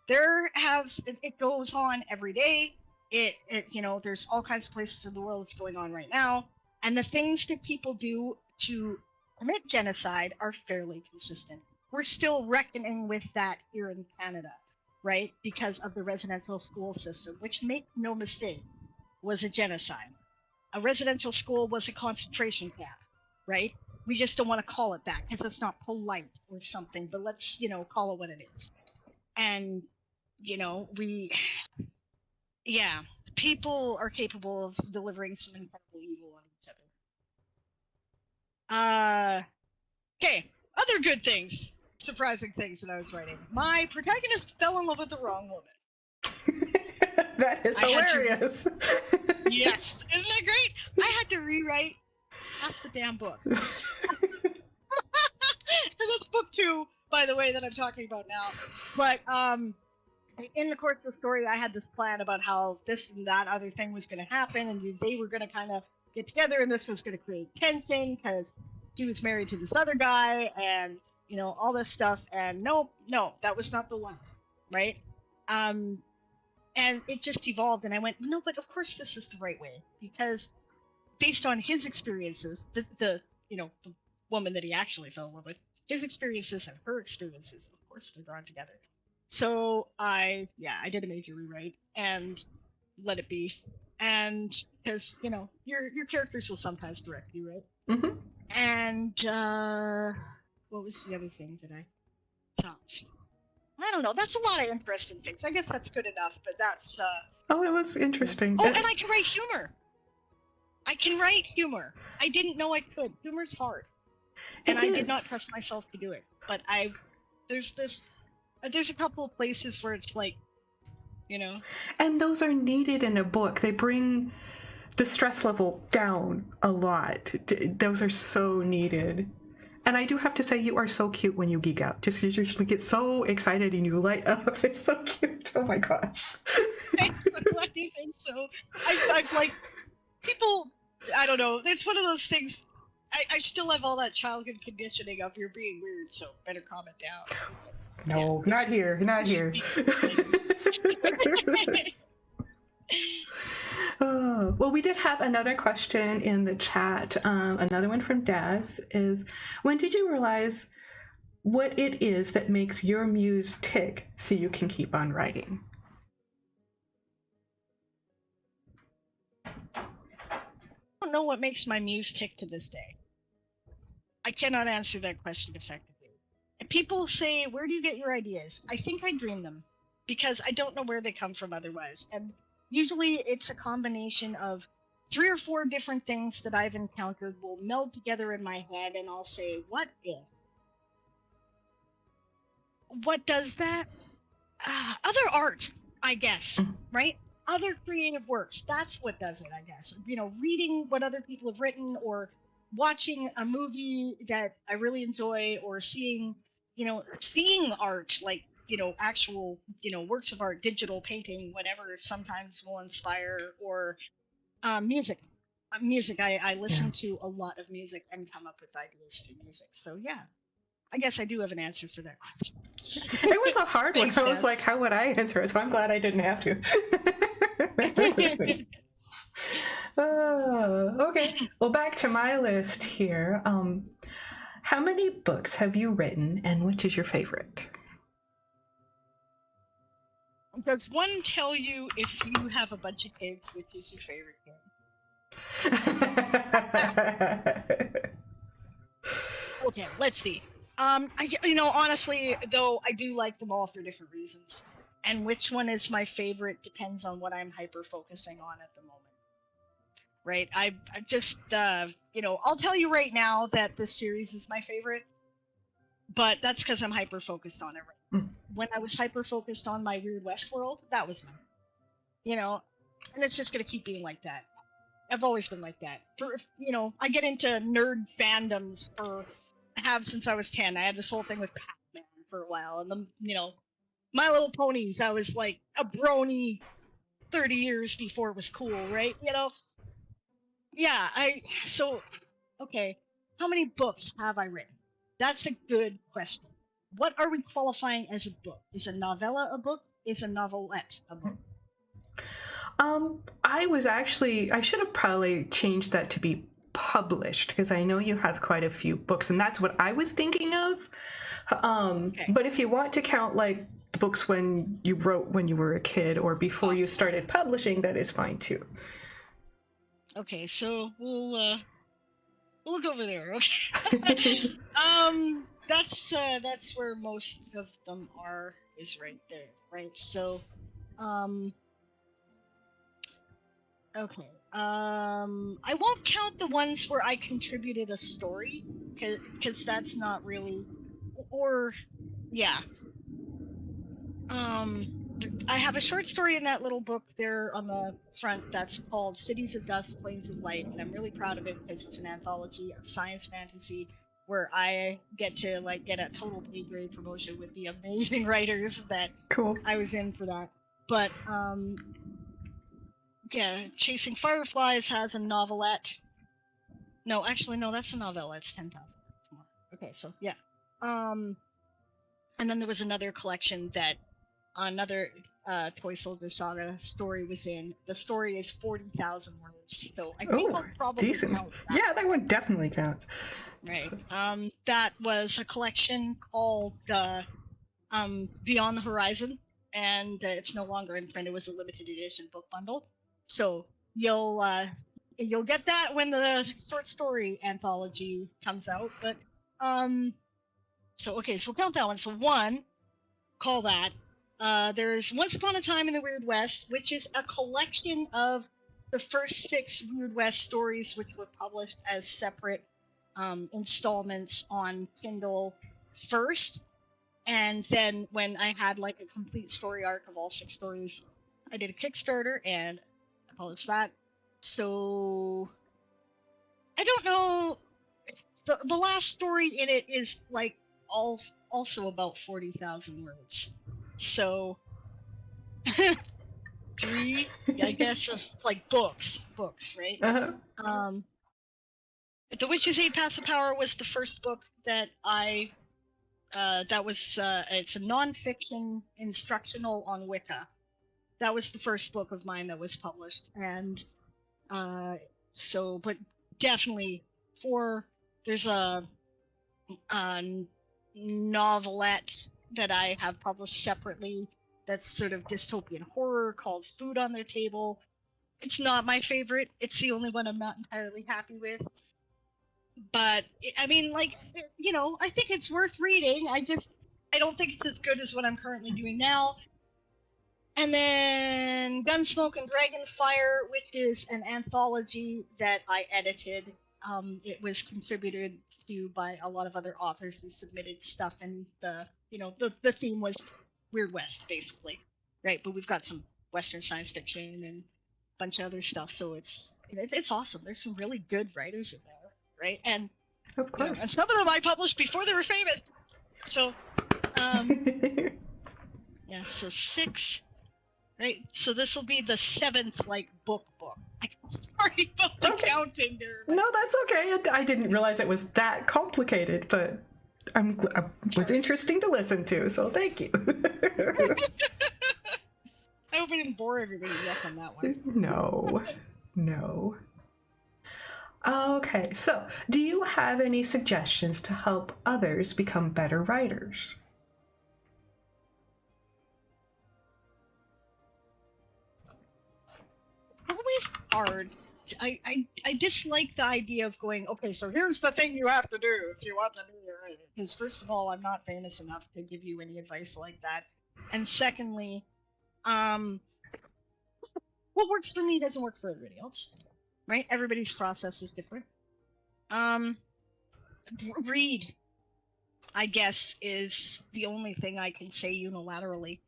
It goes on every day. There's all kinds of places in the world it's going on right now. And the things that people do to commit genocide are fairly consistent. We're still reckoning with that here in Canada, right? Because of the residential school system, which, make no mistake, was a genocide. A residential school was a concentration camp, right? We just don't want to call it that because it's not polite or something, but let's, call it what it is. And, people are capable of delivering some incredible evil on each other. Okay, other good things, surprising things that I was writing. My protagonist fell in love with the wrong woman. That is hilarious. Yes, isn't that great? I had to rewrite half the damn book. And that's book 2, by the way, that I'm talking about now. But in the course of the story, I had this plan about how this and that other thing was going to happen, and they were going to kind of get together, and this was going to create tension because she was married to this other guy, and all this stuff. And no, that was not the one, right? And it just evolved, and I went, no, but of course this is the right way, because based on his experiences, the woman that he actually fell in love with, his experiences and her experiences, of course, they're drawn together. So I did a major rewrite and let it be, and because your characters will sometimes direct you, right? Mm-hmm. And what was the other thing that I thought? I don't know. That's a lot of interesting things. I guess that's good enough, but that's... Oh, it was interesting. Oh, and I can write humor. I didn't know I could. Humor's hard. And I did not trust myself to do it. But there's a couple of places where it's like, And those are needed in a book. They bring the stress level down a lot. Those are so needed. And I do have to say, you are so cute when you geek out. Just you usually get so excited and you light up. It's so cute. Oh my gosh. Thanks. I'm glad you think so. I'm like, people, I don't know. It's one of those things. I still have all that childhood conditioning of you're being weird, so better calm it down. No, not here. Not here. Oh, well, we did have another question in the chat. Another one from Daz is, when did you realize what it is that makes your muse tick so you can keep on writing? I don't know what makes my muse tick to this day. I cannot answer that question effectively. And people say, where do you get your ideas? I think I dream them because I don't know where they come from otherwise. And usually it's a combination of 3 or 4 different things that I've encountered will meld together in my head, and I'll say, what if? What does that? Other art, I guess, right? Other creative works. That's what does it, I guess. Reading what other people have written, or watching a movie that I really enjoy, or seeing art, like actual works of art, digital painting, whatever, sometimes will inspire. Or music. Music. I listen to a lot of music and come up with ideas for music. So yeah, I guess I do have an answer for that question. It was a hard one. Thanks, I was Tess. like, how would I answer it? So I'm glad I didn't have to. Okay. Well, back to my list here. How many books have you written, and which is your favorite? Does one tell you if you have a bunch of kids, which is your favorite game? Okay, let's see. Honestly, though, I do like them all for different reasons. And which one is my favorite depends on what I'm hyper focusing on at the moment. Right? I just, I'll tell you right now that this series is my favorite, but that's because I'm hyper focused on it right now. When I was hyper focused on my Weird West world, that was mine. And it's just going to keep being like that. I've always been like that. I get into nerd fandoms I have since I was 10. I had this whole thing with Pac-Man for a while, and then My Little Ponies. I was like a brony 30 years before it was cool, right? Yeah. Okay. How many books have I written? That's a good question. What are we qualifying as a book? Is a novella a book? Is a novelette a book? I should have probably changed that to be published, because I know you have quite a few books, and that's what I was thinking of. Okay. But if you want to count like the books when you wrote when you were a kid or before you started publishing, that is fine too. Okay, so we'll look over there. Okay. That's where most of them is right there, right? So, okay. I won't count the ones where I contributed a story, because that's not really, or yeah. I have a short story in that little book there on the front that's called Cities of Dust, Plains of Light, and I'm really proud of it because it's an anthology of science fantasy where I get to get a total pay grade promotion with the amazing writers that I was in for that. But yeah, Chasing Fireflies has a novelette. No, actually, no, that's a novella. It's 10,000 more. Okay, so yeah. And then there was another collection that another Toy Soldier Saga story was in. The story is 40,000 words, so I think I'll probably decent. count that. Yeah, that one definitely counts. Right. That was a collection called Beyond the Horizon, and it's no longer in print. It was a limited edition book bundle, so you'll get that when the short story anthology comes out. But so we'll count that one. So one, call that. There's Once Upon a Time in the Weird West, which is a collection of the first 6 Weird West stories, which were published as separate installments on Kindle first. And then when I had a complete story arc of all 6 stories, I did a Kickstarter and I published that. So I don't know. The last story in it is also about 40,000 words. So 3, I guess, of books, right? Uh-huh. The Witch's 8 Paths of Power was the first book that I that was it's a nonfiction instructional on Wicca. That was the first book of mine that was published, and but definitely there's a novelette that I have published separately that's sort of dystopian horror called Food on Their Table. It's not my favorite. It's the only one I'm not entirely happy with. But I mean, I think it's worth reading. I don't think it's as good as what I'm currently doing now. And then Gunsmoke and Dragonfire, which is an anthology that I edited. It was contributed to by a lot of other authors who submitted stuff, and the theme was Weird West, basically, right? But we've got some Western science fiction and a bunch of other stuff, so it's awesome. There's some really good writers in there, right? And Of course. and some of them I published before they were famous. So, yeah, so 6, right? So this will be the 7th, like, book. Sorry about the counting there. No, that's okay. I didn't realize it was that complicated, but it was interesting to listen to, so thank you. I hope I didn't bore everybody yet on that one. No. Okay, so do you have any suggestions to help others become better writers? Always hard. I dislike the idea of going, okay, so here's the thing you have to do if you want to do your writing. Because first of all, I'm not famous enough to give you any advice like that. And secondly, what works for me doesn't work for everybody else, right? Everybody's process is different. Read, I guess, is the only thing I can say unilaterally.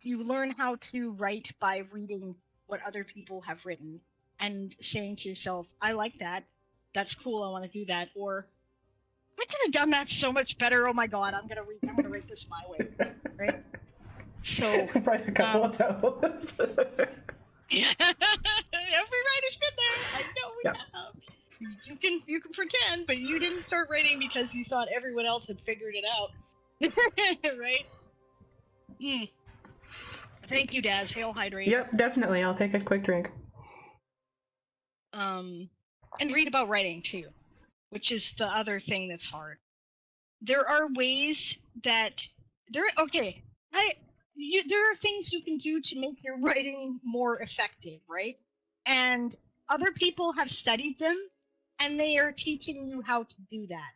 You learn how to write by reading what other people have written and saying to yourself, I like that. That's cool. I want to do that. Or I could have done that so much better. Oh my God, I'm gonna write this my way, right? So write a couple of those. Yeah, every writer's been there. I know we have. You can pretend, but you didn't start writing because you thought everyone else had figured it out, right? Thank you, Daz. Hail, hydrate. Yep, definitely. I'll take a quick drink. And read about writing too, which is the other thing that's hard. There are ways that there are things you can do to make your writing more effective, right? And other people have studied them, and they are teaching you how to do that.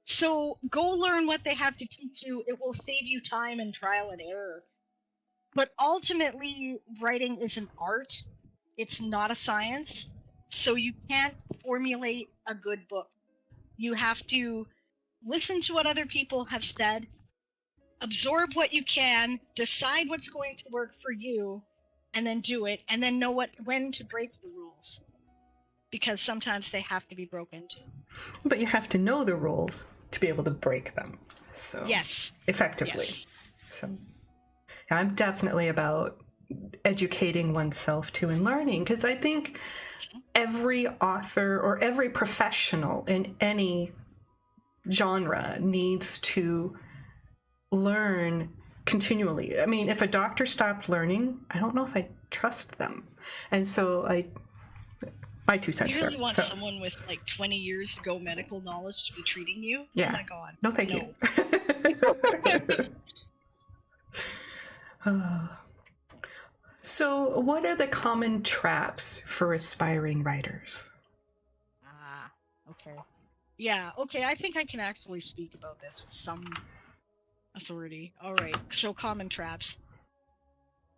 So go learn what they have to teach you. It will save you time and trial and error. But ultimately, writing is an art. It's not a science. So you can't formulate a good book. You have to listen to what other people have said, absorb what you can, decide what's going to work for you, and then do it, and then know when to break the rules. Because sometimes they have to be broken too. But you have to know the rules to be able to break them. So yes. Effectively. Yes. So I'm definitely about educating oneself too and learning, because I think every author or every professional in any genre needs to learn continually. I mean, if a doctor stopped learning, I don't know if I trust them. And so my 2 cents. You really want someone with like 20 years ago medical knowledge to be treating you? Yeah. Oh my God. No, thank you. So, what are the common traps for aspiring writers? Okay. Yeah, okay, I think I can actually speak about this with some authority. All right, so common traps.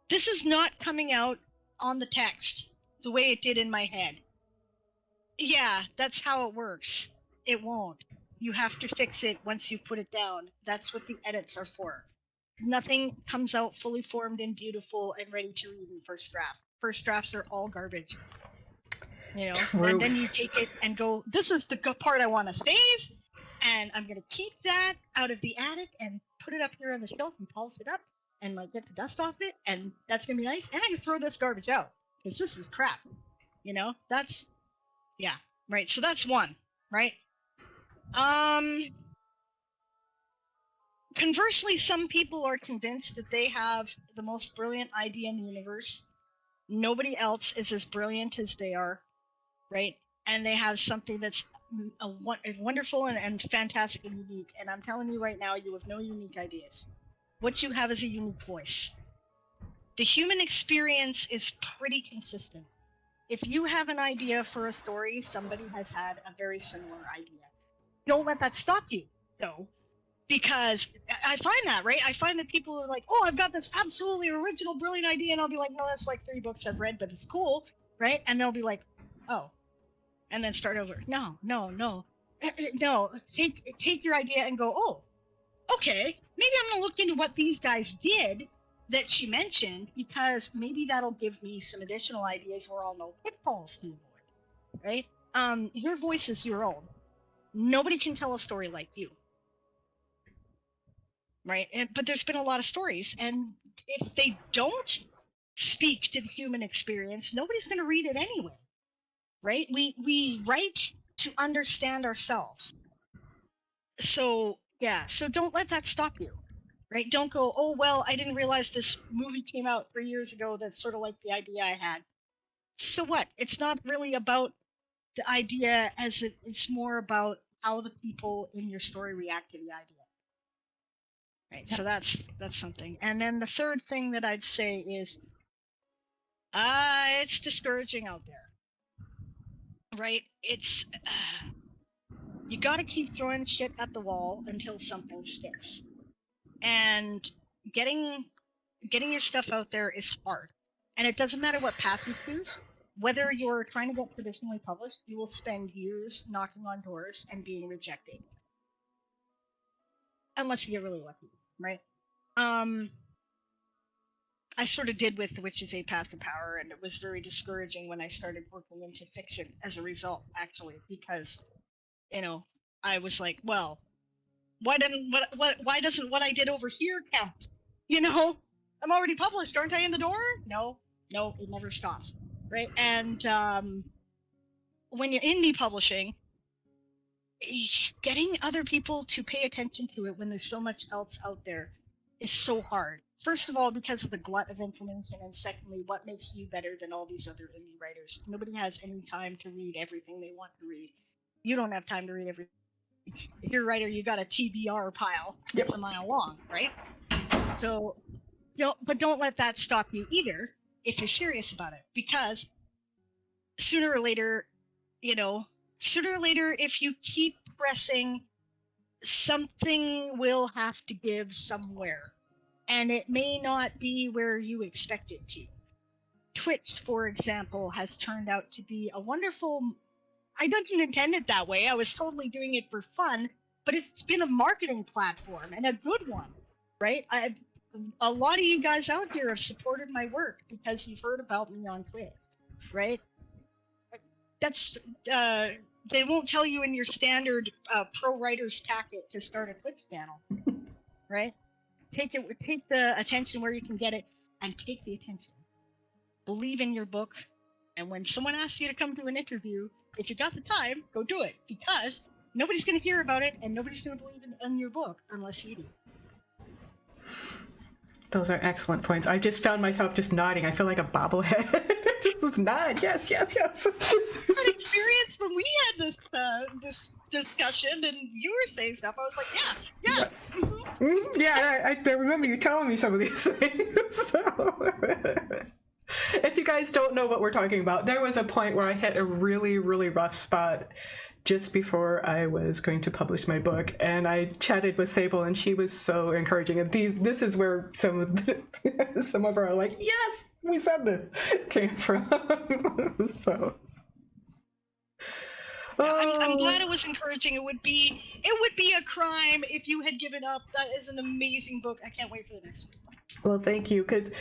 This is not coming out on the text the way it did in my head. Yeah, that's how it works. It won't. You have to fix it once you put it down. That's what the edits are for. Nothing comes out fully formed and beautiful and ready to read in first draft. First drafts are all garbage. And then you take it and go, this is the part I want to save, and I'm going to keep that out of the attic and put it up here on the shelf and polish it up and like get the dust off it, and that's going to be nice. And I can throw this garbage out because this is crap. That's, yeah, right. So that's one, right? Conversely, some people are convinced that they have the most brilliant idea in the universe. Nobody else is as brilliant as they are, right? And they have something that's wonderful and fantastic and unique. And I'm telling you right now, you have no unique ideas. What you have is a unique voice. The human experience is pretty consistent. If you have an idea for a story, somebody has had a very similar idea. Don't let that stop you, though. Because I find that, right? I find that people are like, oh, I've got this absolutely original, brilliant idea. And I'll be like, no, that's like 3 books I've read, but it's cool, right? And they'll be like, oh. And then start over. No. Take your idea and go, oh, okay. Maybe I'm going to look into what these guys did that she mentioned, because maybe that'll give me some additional ideas where I'll know pitfalls to avoid, right? Your voice is your own. Nobody can tell a story like you. Right? But there's been a lot of stories, and if they don't speak to the human experience, nobody's going to read it anyway. Right? We write to understand ourselves. So, yeah, so don't let that stop you. Right? Don't go, oh, well, I didn't realize this movie came out 3 years ago that's sort of like the idea I had. So what? It's not really about the idea as it's more about how the people in your story react to the idea. Right. So that's something. And then the third thing that I'd say is it's discouraging out there. Right? It's you got to keep throwing shit at the wall until something sticks. And getting your stuff out there is hard. And it doesn't matter what path you choose. Whether you're trying to get traditionally published, you will spend years knocking on doors and being rejected. Unless you get really lucky, right? I sort of did with The Witches 8 Paths of Power, and it was very discouraging when I started working into fiction as a result, actually, because, I was like, well, why doesn't what I did over here count? I'm already published, aren't I in the door? No, it never stops, right? And when you're indie publishing, getting other people to pay attention to it when there's so much else out there is so hard. First of all, because of the glut of information, and secondly, what makes you better than all these other indie writers? Nobody has any time to read everything they want to read. You don't have time to read everything. If you're a writer, you got a TBR pile that's a mile long, right? So, don't let that stop you either if you're serious about it, because sooner or later, if you keep pressing, something will have to give somewhere, and it may not be where you expect it to. Twitch, for example, has turned out to be a wonderful... I didn't intend it that way. I was totally doing it for fun, but it's been a marketing platform, and a good one, right? A lot of you guys out here have supported my work because you've heard about me on Twitch, right? That's... they won't tell you in your standard pro writers packet to start a Twitch channel, right? Take the attention where you can get it, and take the attention. Believe in your book, and when someone asks you to come to an interview, if you got the time, go do it, because nobody's going to hear about it, and nobody's going to believe in your book unless you do. Those are excellent points. I just found myself just nodding. I feel like a bobblehead. Just nod. Yes. That experience when we had this discussion and you were saying stuff, I was like, yeah. Mm-hmm. Yeah, I remember you telling me some of these things. So. If you guys don't know what we're talking about, there was a point where I hit a really, really rough spot just before I was going to publish my book, and I chatted with Sable, and she was so encouraging. And this is where some of her are like, yes, we said this came from. So. I'm glad it was encouraging. It would be a crime if you had given up. That is an amazing book. I can't wait for the next one. Well, thank you, because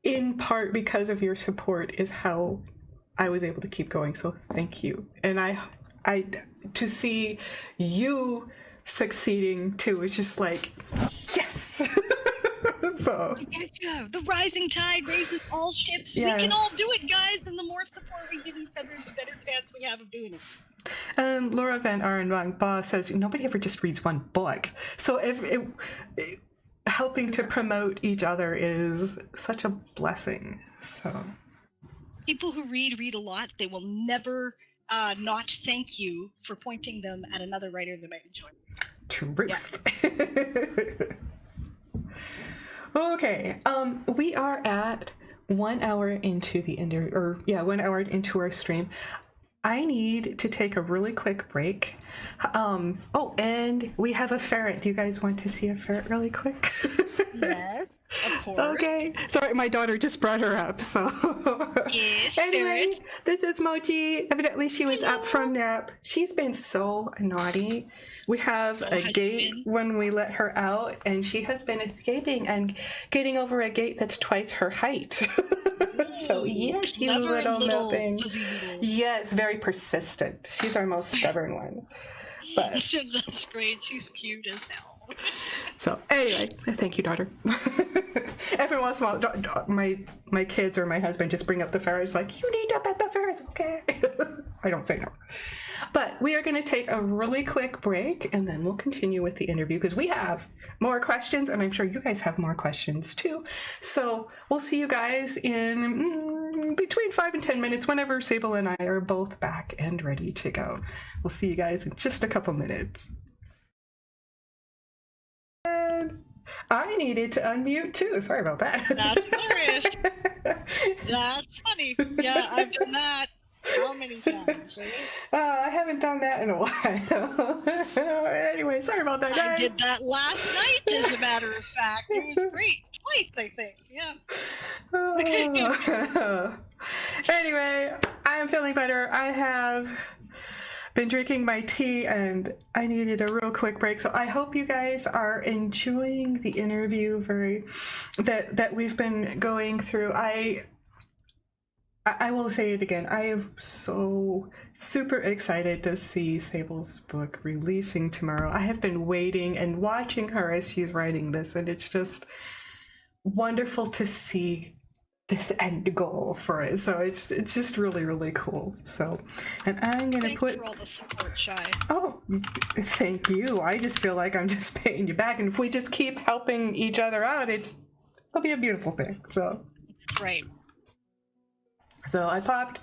in part because of your support is how I was able to keep going. So thank you. And I to see you succeeding too, it's just like, yes. So the rising tide raises all ships. Yes. We can all do it, guys, and the more support we give each other, the better chance we have of doing it. And Laura Van Arenbach says nobody ever just reads one book. So if helping to promote each other is such a blessing. So people who read a lot. They will never not thank you for pointing them at another writer they might enjoy. Truth. Yeah. Okay, we are at 1 hour into the 1 hour into our stream. I need to take a really quick break. And we have a ferret. Do you guys want to see a ferret really quick? Yes, of course. Okay. Sorry, my daughter just brought her up, so. Yes, Anyways, this is Mochi. Evidently, she was up from nap. She's been so naughty. We have a gate when we let her out, and she has been escaping and getting over a gate that's twice her height. So yes, you clever little little nothing. fuzzy noodle. Yes, very persistent. She's our most stubborn one. But That's great. She's cute as hell. so anyway, thank you, daughter. Every once in a while, my kids or my husband just bring up the ferrets, like, you need to pet the ferrets, okay? I don't say no. But we are going to take a really quick break, and then we'll continue with the interview because we have more questions, and I'm sure you guys have more questions too. So we'll see you guys in between 5 and 10 minutes whenever Sable and I are both back and ready to go. We'll see you guys in just a couple minutes. And I needed to unmute too. Sorry about that. That's hilarious. That's funny. Yeah, I've done that. How many times? I haven't done that in a while. Anyway, sorry about that, guys. I did that last night, as a matter of fact. It was great. Twice, I think. Yeah. Anyway, I am feeling better. I have been drinking my tea and I needed a real quick break. So I hope you guys are enjoying the interview that we've been going through. I will say it again. I am so super excited to see Sable's book releasing tomorrow. I have been waiting and watching her as she's writing this, and it's just wonderful to see this end goal for it. So it's just really, really cool. So, and I'm gonna Thanks for all the support, Shy. Oh, thank you. I just feel like I'm just paying you back, and if we just keep helping each other out, it'll be a beautiful thing. So that's right. So I popped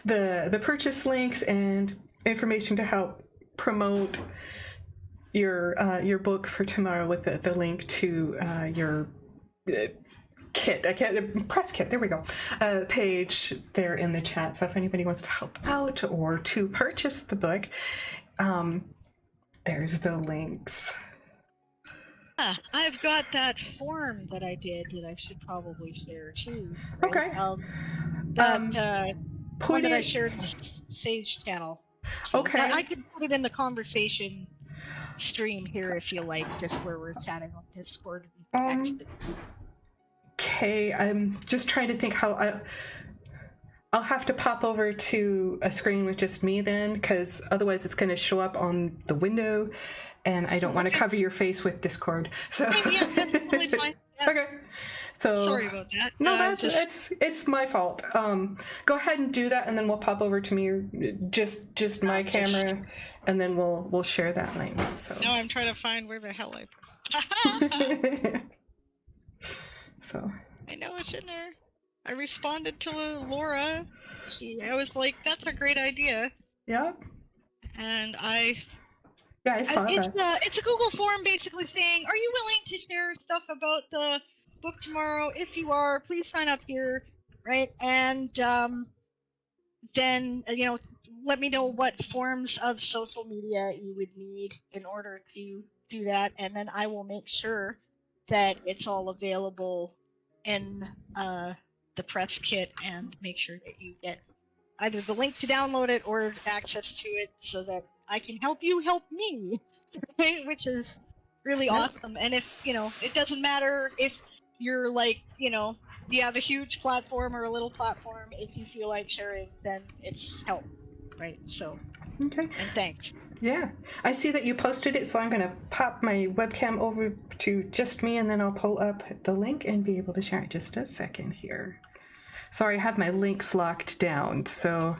the purchase links and information to help promote your book for tomorrow with the link to your press kit. There we go. Page there in the chat. So if anybody wants to help out or to purchase the book, there's the links. I've got that form that I did that I should probably share too. Right? Okay. That one that I shared in the Sage channel. So okay. I could put it in the conversation stream here if you like, just where we're chatting on Discord. Okay, I'm just trying to think how I'll have to pop over to a screen with just me then, because otherwise it's going to show up on the window, and I don't want to cover your face with Discord. So yeah, that's totally fine. Yeah. Okay. So sorry about that. No, it's my fault. Go ahead and do that, and then we'll pop over to me, just my camera, and then we'll share that link. So now I'm trying to find where the hell I put. So I know it's in there. I responded to Laura. I was like, "That's a great idea." Yeah. And I saw that. It's a Google form basically saying, "Are you willing to share stuff about the book tomorrow? If you are, please sign up here." Right? And then let me know what forms of social media you would need in order to do that, and then I will make sure that it's all available in the press kit, and make sure that you get either the link to download it or access to it so that I can help you help me, right? Which is really awesome. And if it doesn't matter if you're like you have a huge platform or a little platform, if you feel like sharing, then it's help, right? So okay, and thanks. Yeah, I see that you posted it, so I'm going to pop my webcam over to just me, and then I'll pull up the link and be able to share it. Just a second here. Sorry, I have my links locked down, so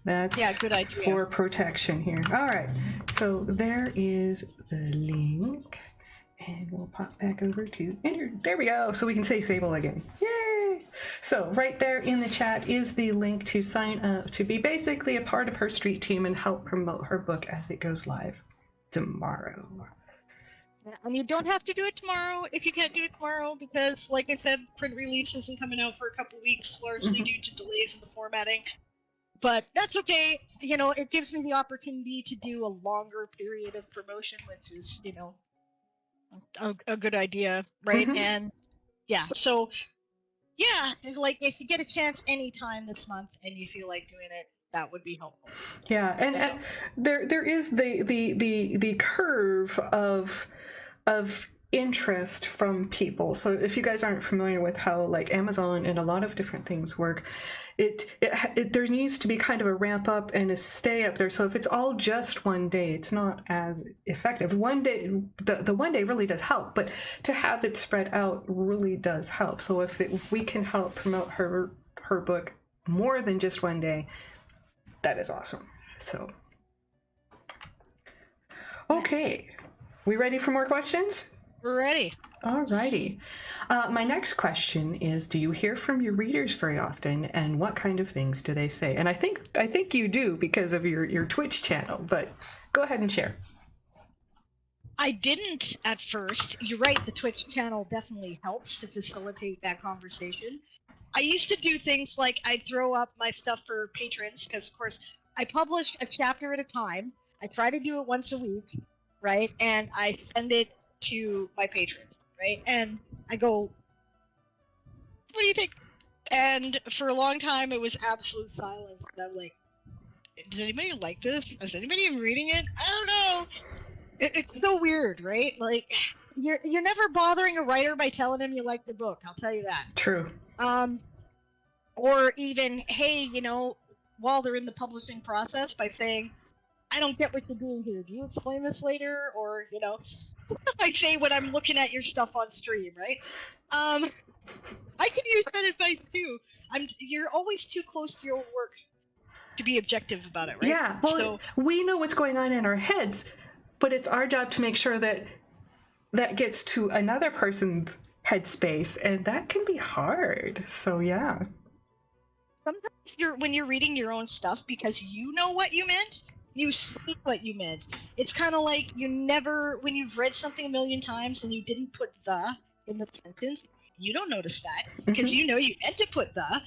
that's good idea. For protection here. All right, so there is the link, and we'll pop back over to enter. There we go, so we can say Sable again. Yay! So right there in the chat is the link to sign up to be basically a part of her street team and help promote her book as it goes live tomorrow. And you don't have to do it tomorrow if you can't do it tomorrow, because like I said, print release isn't coming out for a couple weeks, largely due to delays in the formatting. But that's okay. It gives me the opportunity to do a longer period of promotion, which is a good idea, right? And yeah, so yeah, like if you get a chance anytime this month and you feel like doing it, that would be helpful. Yeah, and there is the curve of interest from people. So if you guys aren't familiar with how like Amazon and a lot of different things work, there needs to be kind of a ramp up and a stay up there. So if it's all just one day, it's not as effective. One day, the one day really does help, but to have it spread out really does help. So if we can help promote her book more than just one day, that is awesome. So okay, we ready for more questions? We're ready. Alrighty. My next question is, do you hear from your readers very often, and what kind of things do they say? And I think you do because of your Twitch channel, but go ahead and share. I didn't at first. You're right, the Twitch channel definitely helps to facilitate that conversation. I used to do things like I'd throw up my stuff for patrons, because of course I publish a chapter at a time. I try to do it once a week, right? And I send it to my patrons, right? And I go, what do you think? And for a long time, it was absolute silence. And I'm like, does anybody like this? Is anybody even reading it? I don't know. It's so weird, right? Like, you're never bothering a writer by telling him you like the book. I'll tell you that. True. Or even, hey, while they're in the publishing process, by saying, I don't get what you're doing here. Do you explain this later? Or, I say when I'm looking at your stuff on stream, right? I can use that advice too. You're always too close to your own work to be objective about it, right? Yeah, well, we know what's going on in our heads, but it's our job to make sure that gets to another person's headspace, and that can be hard. So yeah. Sometimes when you're reading your own stuff, because you know what you meant, you see what you meant. It's kind of like when you've read something a million times and you didn't put the in the sentence, you don't notice that because you know you meant to put the,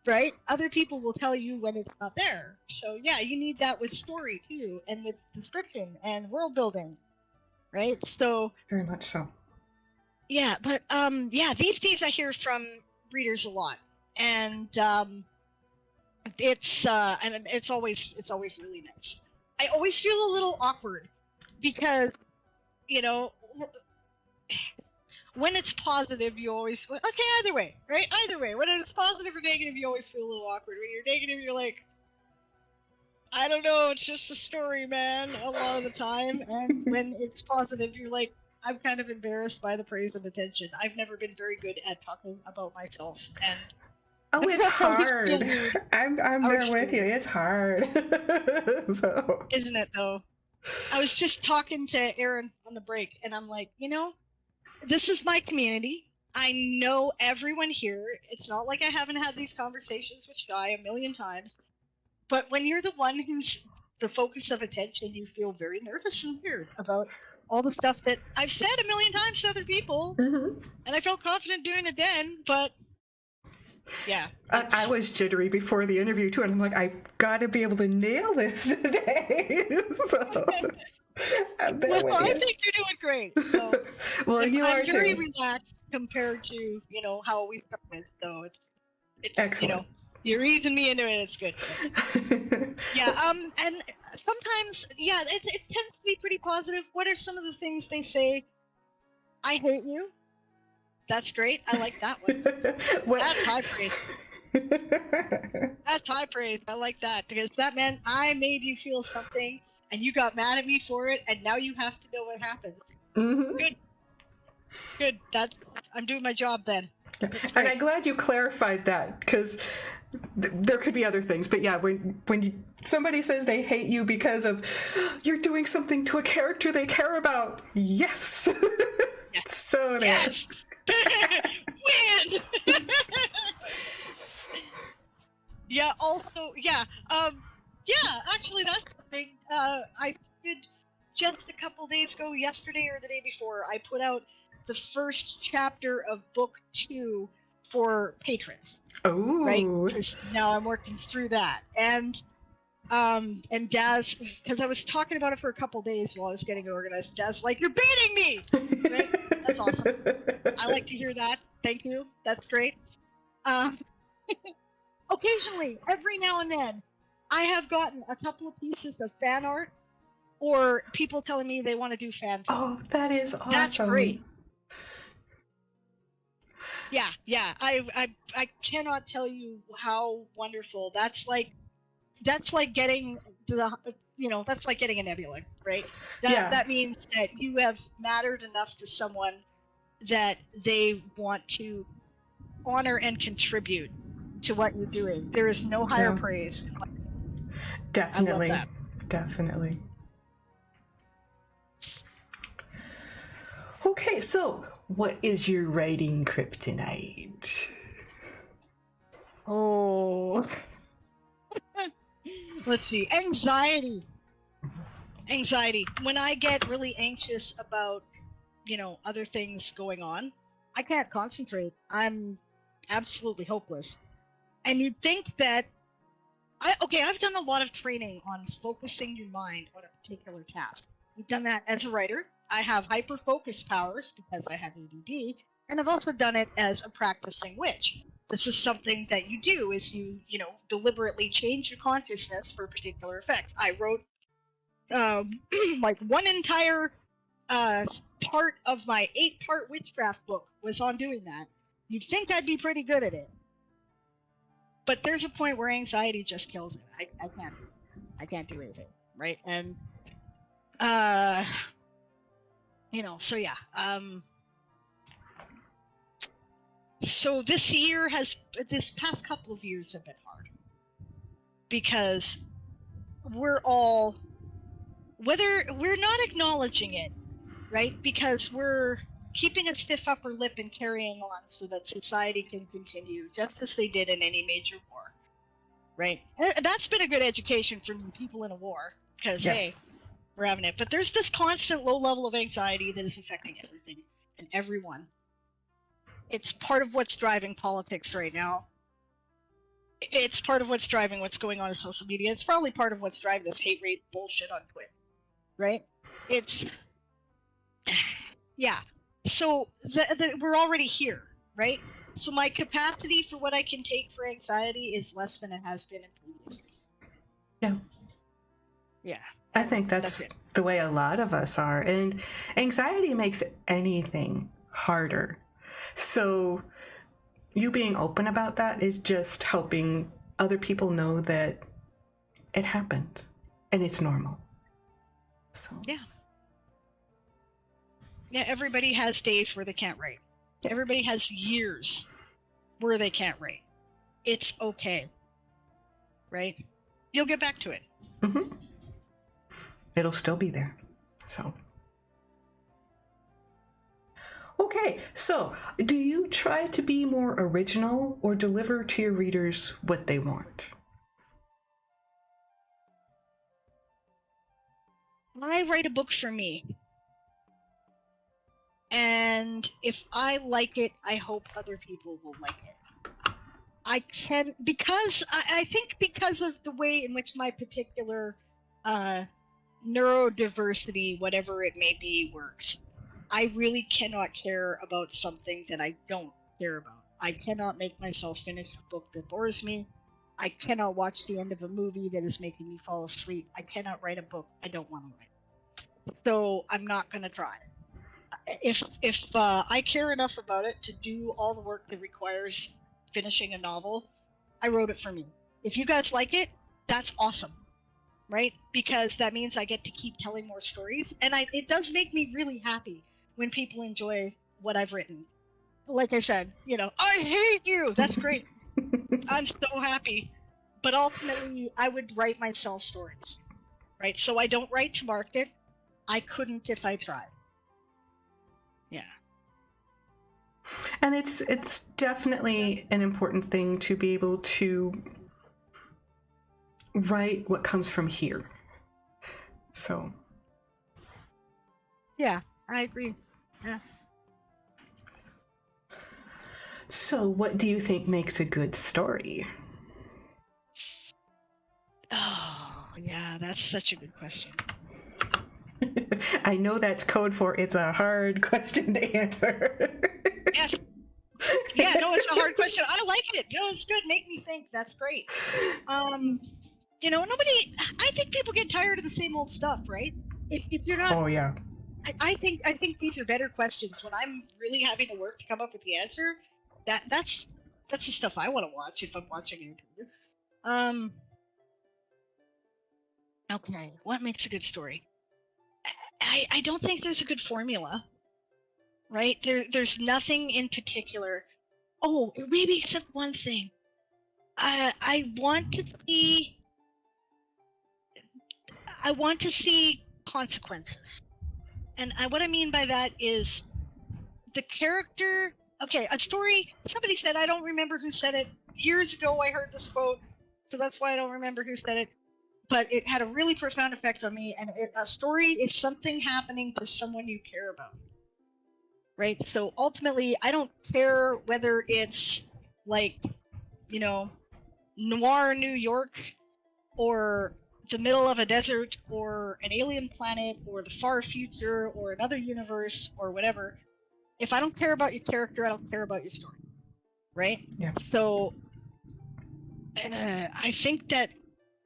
right? Other people will tell you when it's not there. So yeah, you need that with story too, and with description and world building, right? So very much so. Yeah, but these days I hear from readers a lot, and it's always really nice. I always feel a little awkward because, when it's positive, you always okay. Either way, right? Either way, when it's positive or negative, you always feel a little awkward. When you're negative, you're like, I don't know. It's just a story, man. A lot of the time, and when it's positive, you're like, I'm kind of embarrassed by the praise and attention. I've never been very good at talking about myself, and it's hard. I'm there with you. It's hard. So. Isn't it though? I was just talking to Aaron on the break, and I'm like, this is my community. I know everyone here. It's not like I haven't had these conversations with Shy a million times. But when you're the one who's the focus of attention, you feel very nervous and weird about all the stuff that I've said a million times to other people. And I felt confident doing it then, but yeah. I was jittery before the interview too, and I'm like, I've got to be able to nail this today. So, I think you're doing great. So, well, you are too. I'm very relaxed compared to how we started. So it's excellent. You're easing me into it. It's good. Yeah. And sometimes, it tends to be pretty positive. What are some of the things they say? I hate you. That's great. I like that one. That's high praise. That's high praise. I like that because that meant I made you feel something and you got mad at me for it, and now you have to know what happens. Good. I'm doing my job then. And I'm glad you clarified that because there could be other things. But yeah, when somebody says they hate you because of you're doing something to a character they care about, yes. So yes. Win. Yeah. Also, yeah. Actually, that's the thing. I did just a couple days ago, yesterday or the day before. I put out the first chapter of book 2 for patrons. Oh. Right. Because now I'm working through that, and Daz, because I was talking about it for a couple days while I was getting organized. Daz, like, you're beating me. Right? That's awesome. I like to hear that. Thank you. That's great. Occasionally, every now and then, I have gotten a couple of pieces of fan art or people telling me they want to do fan fiction. Oh, that is awesome. That's great. Yeah. I cannot tell you how wonderful. That's like getting that's like getting a nebula, right? That means that you have mattered enough to someone that they want to honor and contribute to what you're doing. There is no higher praise. Definitely. I love that. Definitely. Okay, so what is your writing kryptonite? Oh. Let's see. Anxiety. When I get really anxious about, other things going on, I can't concentrate. I'm absolutely hopeless. And you'd think that I've done a lot of training on focusing your mind on a particular task. I've done that as a writer. I have hyper focus powers because I have ADD, and I've also done it as a practicing witch. This is something that you do is you deliberately change your consciousness for particular effects. I wrote like one entire part of my 8-part witchcraft book was on doing that. You'd think I'd be pretty good at it. But there's a point where anxiety just kills it. I can't do anything, right? And so yeah. So this past couple of years have been hard because we're not acknowledging it, right? Because we're keeping a stiff upper lip and carrying on so that society can continue just as they did in any major war, right? That's been a good education for people in a war because, hey, we're having it. But there's this constant low level of anxiety that is affecting everything and everyone. It's part of what's driving politics right now. It's part of what's driving what's going on in social media. It's probably part of what's driving this hate rate bullshit on Twitter, right? Yeah. So we're already here, right? So my capacity for what I can take for anxiety is less than it has been in previous years. Yeah. Yeah. I think that's the way a lot of us are. And anxiety makes anything harder. So you being open about that is just helping other people know that it happens and it's normal. So yeah, everybody has days where they can't write. Yeah. Everybody has years where they can't write. It's okay, right? You'll get back to it. Mm-hmm. It'll still be there. So okay, so do you try to be more original or deliver to your readers what they want? I write a book for me. And if I like it, I hope other people will like it. I think because of the way in which my particular neurodiversity, whatever it may be, works, I really cannot care about something that I don't care about. I cannot make myself finish a book that bores me. I cannot watch the end of a movie that is making me fall asleep. I cannot write a book I don't want to write. So I'm not going to try. If I care enough about it to do all the work that requires finishing a novel, I wrote it for me. If you guys like it, that's awesome, right? Because that means I get to keep telling more stories, and it does make me really happy when people enjoy what I've written. Like I said, I hate you. That's great. I'm so happy. But ultimately, I would write myself stories, right? So I don't write to market. I couldn't if I tried. Yeah. And it's definitely an important thing to be able to write what comes from here. So. Yeah, I agree. Yeah. So what do you think makes a good story? Oh, yeah, that's such a good question. I know that's code for it's a hard question to answer. Yes. Yeah, no, it's a hard question. I like it. It's good. Make me think. That's great. I think people get tired of the same old stuff, right? If you're not. Oh, yeah. I think these are better questions when I'm really having to work to come up with the answer. That's the stuff I want to watch if I'm watching it. Okay, what makes a good story? I don't think there's a good formula, right? There's nothing in particular. Oh, maybe except one thing. I want to see consequences, and what I mean by that is the character. Okay, a story. Somebody said, I don't remember who said it. Years ago, I heard this quote, so that's why I don't remember who said it. But it had a really profound effect on me, and a story is something happening to someone you care about, right? So ultimately, I don't care whether it's like, noir New York, or the middle of a desert, or an alien planet, or the far future, or another universe, or whatever. If I don't care about your character, I don't care about your story, right? Yeah. So I think that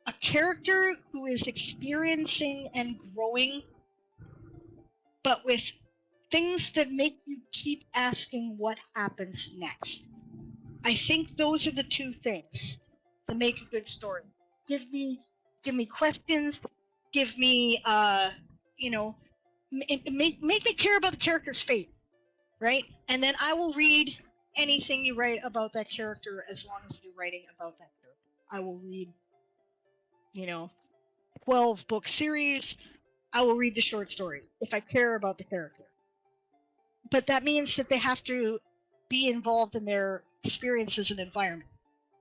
a character who is experiencing and growing, but with things that make you keep asking what happens next. I think those are the two things that make a good story. Give me questions. Give me, make me care about the character's fate, right? And then I will read anything you write about that character as long as you're writing about that character. I will read, 12-book series. I will read the short story if I care about the character. But that means that they have to be involved in their experiences and environment,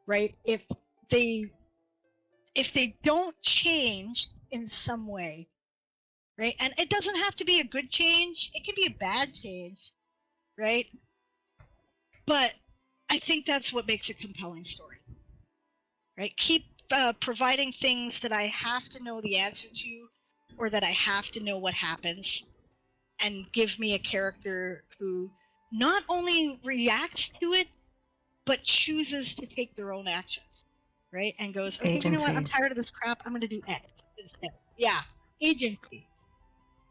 right? If they don't change in some way, right? And it doesn't have to be a good change. It can be a bad change, right? But I think that's what makes a compelling story, right? Keep providing things that I have to know the answer to, or that I have to know what happens, and give me a character who not only reacts to it, but chooses to take their own actions, right? And goes, okay, you know what? I'm tired of this crap. I'm going to do X instead. Yeah, agency,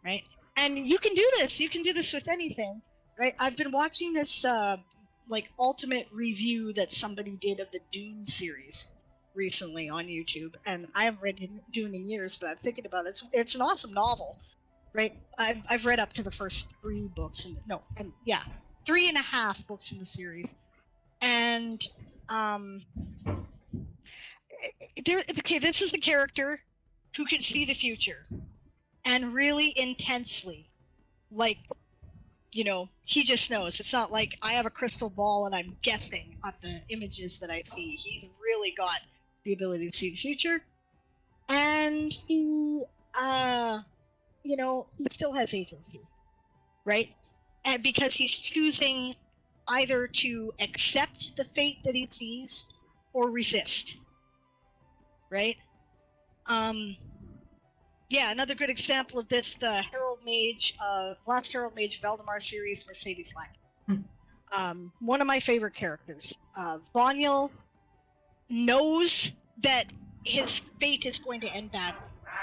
right? And you can do this. You can do this with anything, right? I've been watching this ultimate review that somebody did of the Dune series recently on YouTube, and I haven't read Dune in years, but I'm thinking about it. It's an awesome novel, right? I've read up to the first 3 books, 3.5 books in the series, and this is a character who can see the future, and really intensely, like, he just knows. It's not like I have a crystal ball and I'm guessing at the images that I see. He's really got the ability to see the future, and he still has agency, right? And because he's choosing either to accept the fate that he sees or resist, right? Another good example of this, the Last Herald Mage Valdemar series, Mercedes Lang. One of my favorite characters. Vonyel knows that his fate is going to end badly.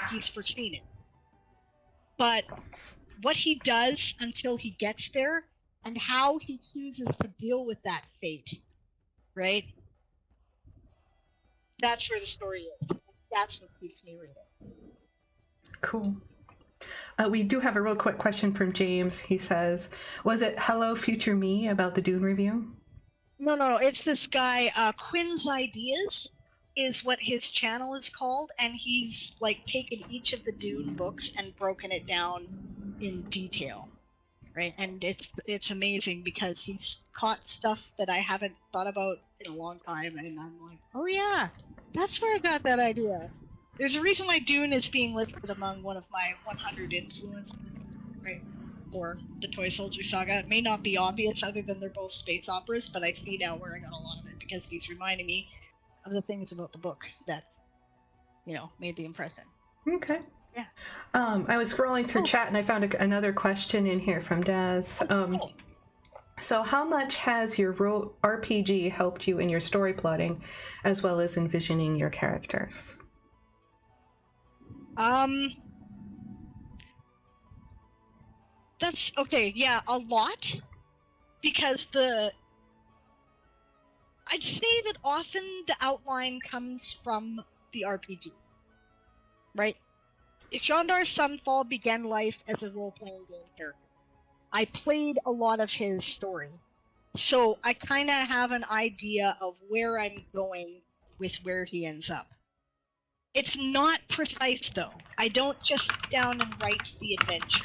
He's foreseen it. But what he does until he gets there, and how he chooses to deal with that fate, right? That's where the story is. That's what keeps me reading. Cool. We do have a real quick question from James. He says, was it Hello Future Me about the Dune review? No. It's this guy, Quinn's Ideas is what his channel is called, and he's taken each of the Dune books and broken it down in detail, right? And it's amazing because he's caught stuff that I haven't thought about in a long time, and I'm like, oh yeah, that's where I got that idea. There's a reason why Dune is being listed among one of my 100 influences, right, for the Toy Soldier Saga. It may not be obvious other than they're both space operas, but I see now where I got a lot of it because he's reminding me of the things about the book that, made the impression. Okay. Yeah. I was scrolling through chat and I found another question in here from Des. So how much has your RPG helped you in your story plotting as well as envisioning your characters? That's okay. Yeah, a lot, because the I'd say that often the outline comes from the RPG, right? Shandar's Sunfall began life as a role-playing game character. I played a lot of his story, so I kind of have an idea of where I'm going with where he ends up. It's not precise, though. I don't just sit down and write the adventure.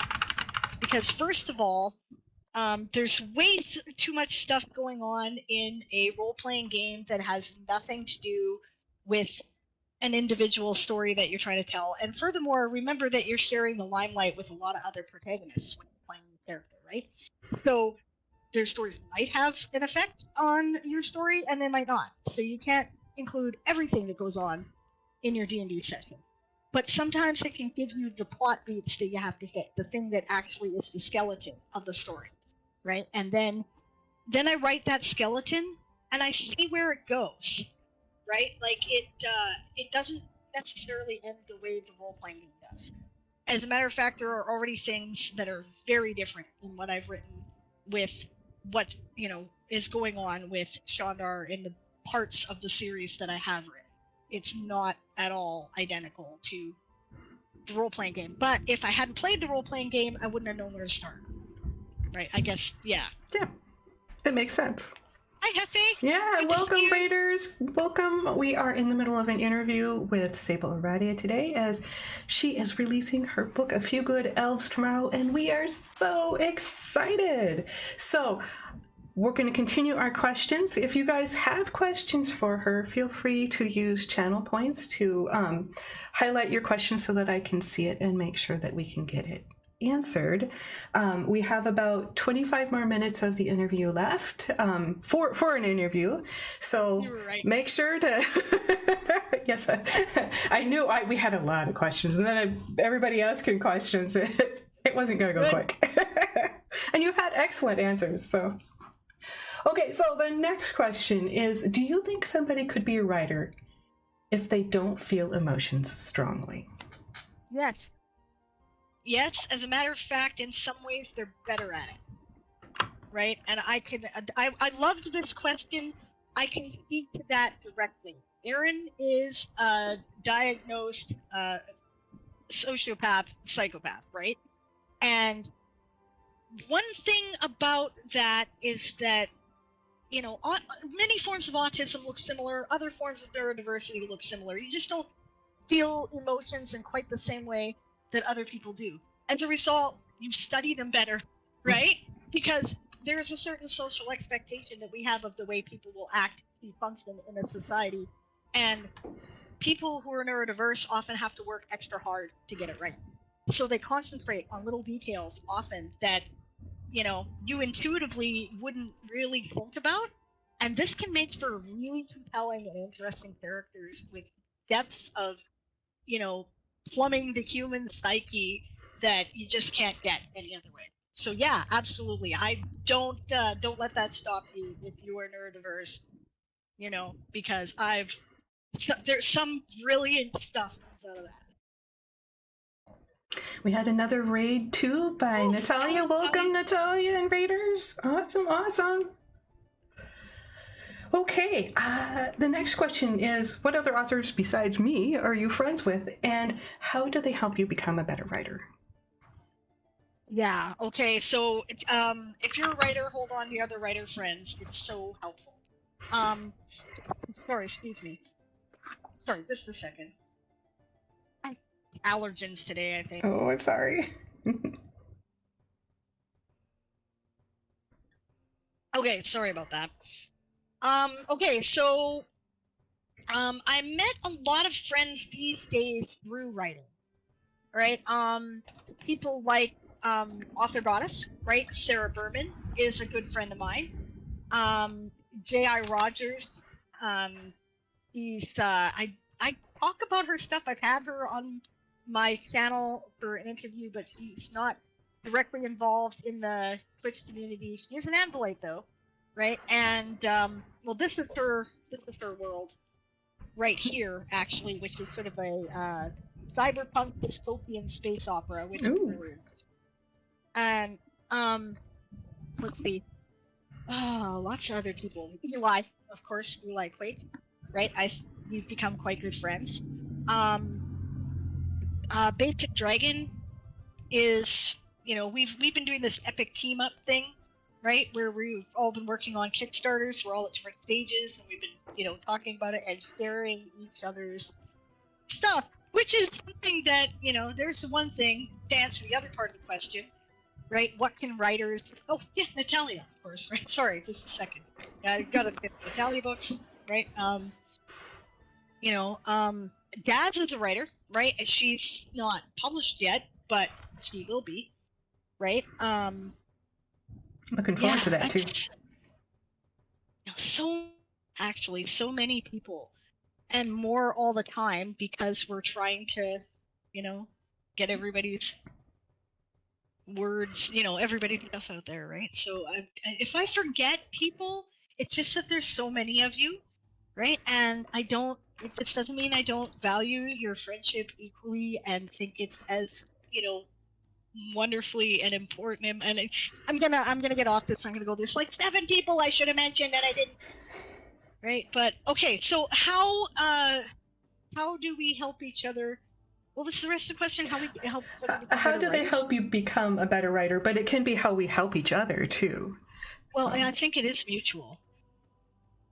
Because first of all, there's way too much stuff going on in a role-playing game that has nothing to do with an individual story that you're trying to tell. And furthermore, remember that you're sharing the limelight with a lot of other protagonists when you're playing the character, right? So their stories might have an effect on your story, and they might not. So you can't include everything that goes on in your D&D session. But sometimes it can give you the plot beats that you have to hit, the thing that actually is the skeleton of the story, right? And then I write that skeleton, and I see where it goes, right? Like, it doesn't necessarily end the way the role-playing game does. As a matter of fact, there are already things that are very different in what I've written with what, is going on with Shandar in the parts of the series that I have written. It's not at all identical to the role-playing game. But if I hadn't played the role-playing game, I wouldn't have known where to start. Right? I guess, yeah. Yeah, it makes sense. Hi, Hefe. Yeah, Good to see welcome, you. Raiders. Welcome. We are in the middle of an interview with Sable Aradia today as she is releasing her book, A Few Good Elves, tomorrow, and we are so excited. So we're going to continue our questions. If you guys have questions for her, feel free to use channel points to highlight your question so that I can see it and make sure that we can get it answered. We have about 25 more minutes of the interview left for an interview. So You were right. make sure to... Yes, I knew we had a lot of questions, and then everybody asking questions. It wasn't going to go quick. And you've had excellent answers, so... Okay, so the next question is, do you think somebody could be a writer if they don't feel emotions strongly? Yes. Yes, as a matter of fact, in some ways they're better at it. Right? And I loved this question. I can speak to that directly. Aaron is a diagnosed sociopath, psychopath, right? And one thing about that is that, many forms of autism look similar, other forms of neurodiversity look similar. You just don't feel emotions in quite the same way that other people do. As a result, you study them better, right? Because there is a certain social expectation that we have of the way people will act to function in a society. And people who are neurodiverse often have to work extra hard to get it right. So they concentrate on little details often that, you intuitively wouldn't really think about. And this can make for really compelling and interesting characters with depths of, plumbing the human psyche that you just can't get any other way. So yeah, absolutely. I don't let that stop you if you are neurodiverse, because there's some brilliant stuff comes out of that. We had another raid too by Natalia. Welcome, Natalia and Raiders. Awesome. Okay, the next question is, what other authors besides me are you friends with, and how do they help you become a better writer? Yeah, okay, so if you're a writer, hold on to your other writer friends. It's so helpful. Sorry, excuse me. Sorry, just a second. Allergens today, I think. Oh, I'm sorry. Okay, sorry about that. Okay, so I met a lot of friends these days through writing, right? People like Author Goddess, right? Sarah Berman is a good friend of mine. J.I. Rogers, I talk about her stuff. I've had her on my channel for an interview, but she's not directly involved in the Twitch community. She is an Ambolite, though, right? And this is her world right here, actually, which is sort of a cyberpunk dystopian space opera, which is really nice. And let's see. Oh, lots of other people. Eli, of course, Eli Quake, right? We've become quite good friends. Basic Dragon is, we've been doing this epic team up thing, right? Where we've all been working on Kickstarters. We're all at different stages, and we've been, talking about it and sharing each other's stuff, which is something that, there's the one thing to answer the other part of the question, right? What can writers? Oh yeah, Natalia, of course, right? Sorry, just a second. Yeah, I gotta get Natalia books, right? Daz is a writer, right? She's not published yet, but she will be, right? Looking forward to that too. So many people, and more all the time, because we're trying to, get everybody's words, everybody's stuff out there, right? So if I forget people, it's just that there's so many of you, right? And this doesn't mean I don't value your friendship equally and think it's as, wonderfully and important. And I'm gonna get off this. I'm gonna go, there's like 7 people I should have mentioned and I didn't. Right? But okay, so how do we help each other? What was the rest of the question? How we help each other become How do they writers? help you become a better writer? But it can be how we help each other too. Well, I think it is mutual,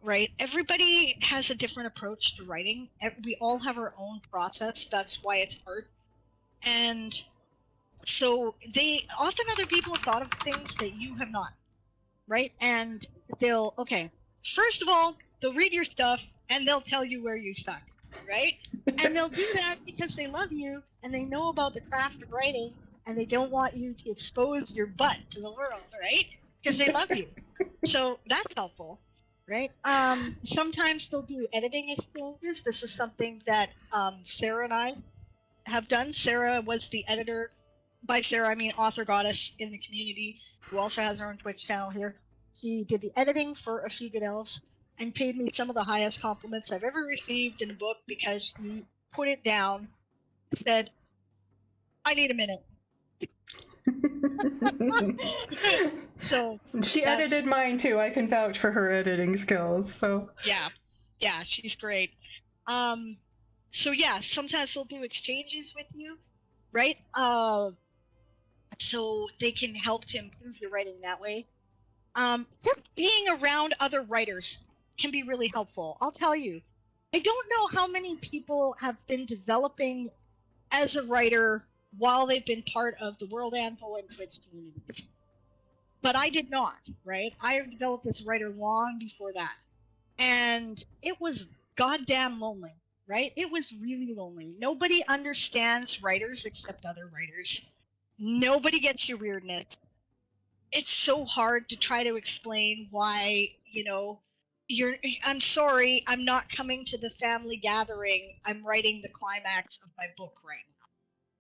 right? Everybody has a different approach to writing. We all have our own process. That's why it's hard. And so often other people have thought of things that you have not, right? And first of all, they'll read your stuff and they'll tell you where you suck, right? And they'll do that because they love you and they know about the craft of writing and they don't want you to expose your butt to the world, right? Because they love you. So that's helpful, right? Sometimes they'll do editing exchanges. This is something that Sarah and I have done. Sarah was the editor. By Sarah, I mean Author Goddess in the community, who also has her own Twitch channel here. She did the editing for A Few Good Elves and paid me some of the highest compliments I've ever received in a book because she put it down, said, I need a minute. So she edited mine too. I can vouch for her editing skills. So yeah, she's great. So yeah, sometimes they'll do exchanges with you, right? So they can help to improve your writing that way. Just being around other writers can be really helpful. I'll tell you, I don't know how many people have been developing as a writer while they've been part of the World Anvil and Twitch communities. But I did not, right? I developed as a writer long before that. And it was goddamn lonely, right? It was really lonely. Nobody understands writers except other writers. Nobody gets your weirdness. It's so hard to try to explain why, I'm sorry, I'm not coming to the family gathering. I'm writing the climax of my book right now,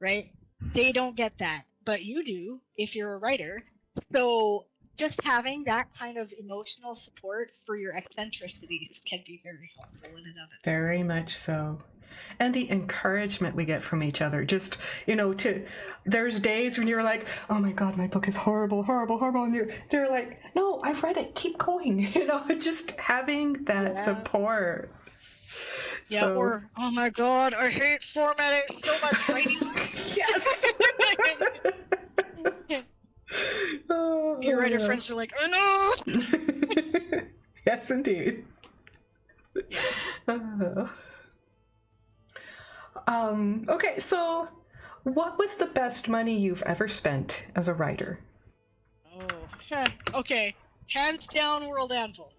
right? They don't get that, but you do if you're a writer. So just having that kind of emotional support for your eccentricities can be very helpful in and of itself. Very much so. And the encouragement we get from each other. Just, there's days when you're like, oh my God, my book is horrible, horrible, horrible. And they're like, no, I've read it. Keep going. Just having that support. Yeah, so, or, oh my God, I hate formatting so much writing. Yes. Your writer friends are like, oh no. Yes, indeed. Yeah. Okay, so what was the best money you've ever spent as a writer? Oh, okay. Hands down, World Anvil.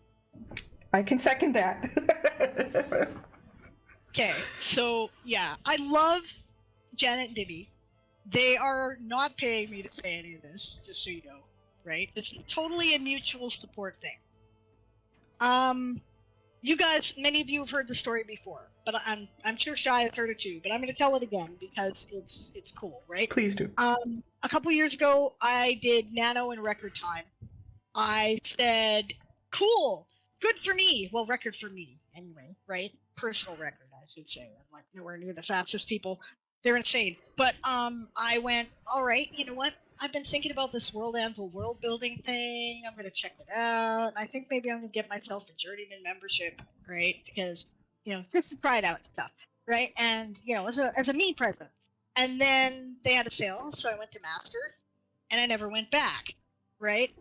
I can second that. Okay, so yeah, I love Janet and Dibby. They are not paying me to say any of this, just so you know, right? It's totally a mutual support thing. You guys, many of you have heard the story before, but I'm sure Shai has heard it too. But I'm going to tell it again because it's cool, right? Please do. A couple years ago, I did Nano in record time. I said, "Cool, good for me." Well, record for me anyway, right? Personal record, I should say. I'm like nowhere near the fastest people. They're insane. But I went, all right, you know what? I've been thinking about this World Anvil world building thing. I'm gonna check it out. I think maybe I'm gonna get myself a journeyman membership, right? Because just to try it out and stuff, right? And as a me present. And then they had a sale, so I went to Master, and I never went back, right?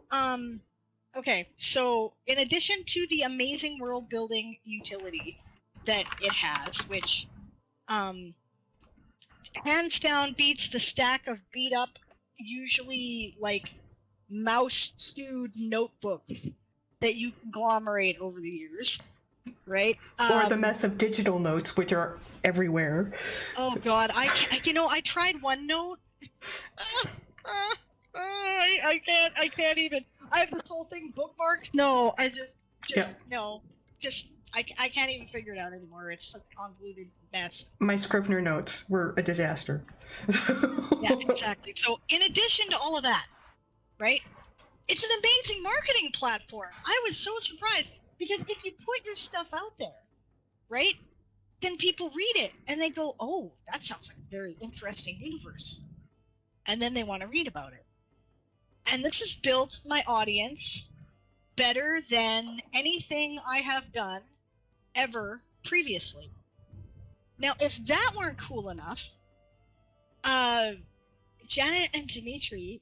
Okay, so in addition to the amazing world building utility that it has, which hands down beats the stack of beat up, usually like mouse stewed notebooks that you conglomerate over the years, right? Or the mess of digital notes, which are everywhere. Oh God, I tried OneNote. I can't even. I have this whole thing bookmarked. No, I just no, I can't even figure it out anymore. It's such a convoluted mess. My Scrivener notes were a disaster. Yeah, exactly. So in addition to all of that, right, it's an amazing marketing platform. I was so surprised because if you put your stuff out there, right, then people read it and they go, oh, that sounds like a very interesting universe. And then they want to read about it. And this has built my audience better than anything I have done ever previously. Now, if that weren't cool enough, Janet and Dimitri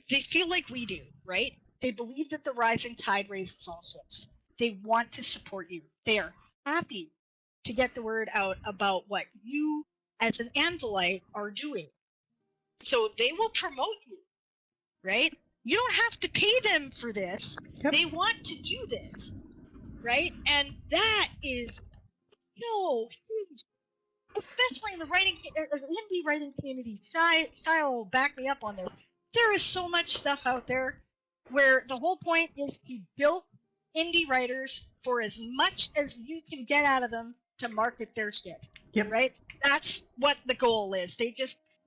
they feel like we do, right? They believe that the rising tide raises all ships. They want to support you. They are happy to get the word out about what you, as an Anvilite, are doing. So they will promote you, right? You don't have to pay them for this. Yep. They want to do this, right? And that is so huge, especially in the indie writing community. Style will back me up on this. There is so much stuff out there where the whole point is to build indie writers for as much as you can get out of them to market their shit. Yep. Right? That's what the goal is.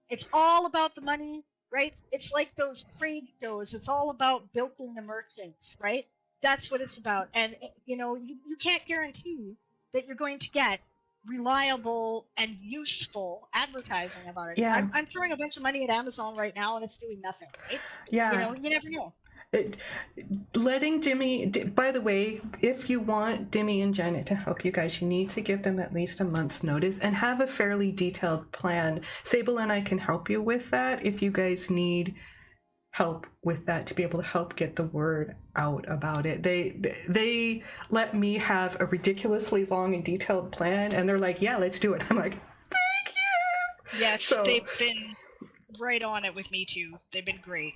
It's all about the money, right? It's like those trade shows. It's all about building the merchants, right? That's what it's about. And, you can't guarantee that you're going to get reliable and useful advertising about it. Yeah. I'm throwing a bunch of money at Amazon right now and it's doing nothing, right? Yeah. You never know. Letting by the way, if you want Dimmy and Janet to help you guys, you need to give them at least a month's notice and have a fairly detailed plan. Sable and I can help you with that if you guys need help with that to be able to help get the word out about it. They let me have a ridiculously long and detailed plan, and they're like, yeah, let's do it. I'm like, thank you. Yes, they've been right on it with me too. They've been great.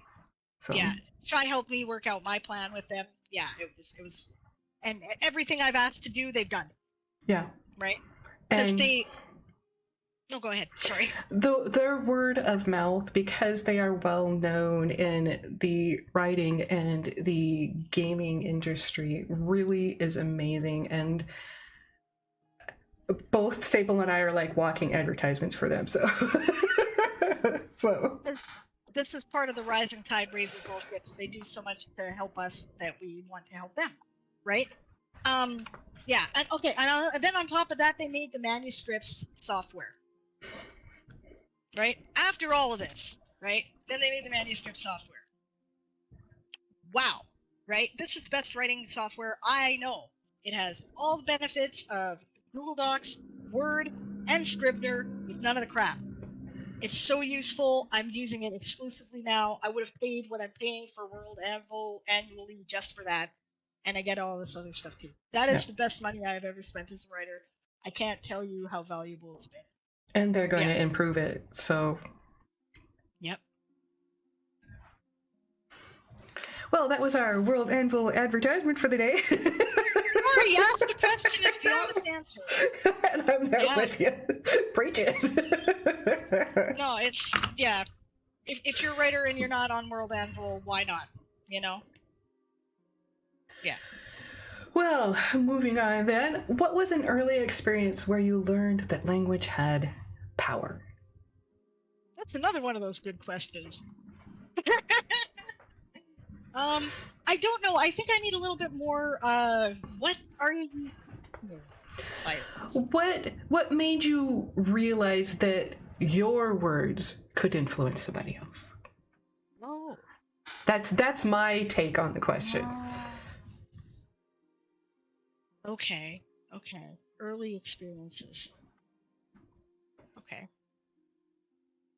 So. Yeah, try help me work out my plan with them. Yeah, it was, and everything I've asked to do, they've done. Yeah. Right? Because No, go ahead. Sorry. Their word of mouth, because they are well known in the writing and the gaming industry, really is amazing. And both Sable and I are like walking advertisements for them. So. This is part of the rising tide raises all ships. They do so much to help us that we want to help them, right? Yeah, and okay, and then on top of that, they made the manuscripts software, right? After all of this, right? Then they made the manuscript software. Wow, right? This is the best writing software I know. It has all the benefits of Google Docs, Word, and Scrivener with none of the crap. It's so useful. I'm using it exclusively now. I would have paid what I'm paying for World Anvil annually just for that. And I get all this other stuff too. That is the best money I've ever spent as a writer. I can't tell you how valuable it's been. And they're going to improve it, so. Yep. Well, that was our World Anvil advertisement for the day. Sorry, you asked the question. It's the honest answer. And I'm there with you. Preach it. No, it's, If you're a writer and you're not on World Anvil, why not? Yeah. Well, moving on then. What was an early experience where you learned that language had power? That's another one of those good questions. I don't know. I think I need a little bit more. What are you? What made you realize that your words could influence somebody else. Oh. That's my take on the question. Okay. Early experiences. Okay.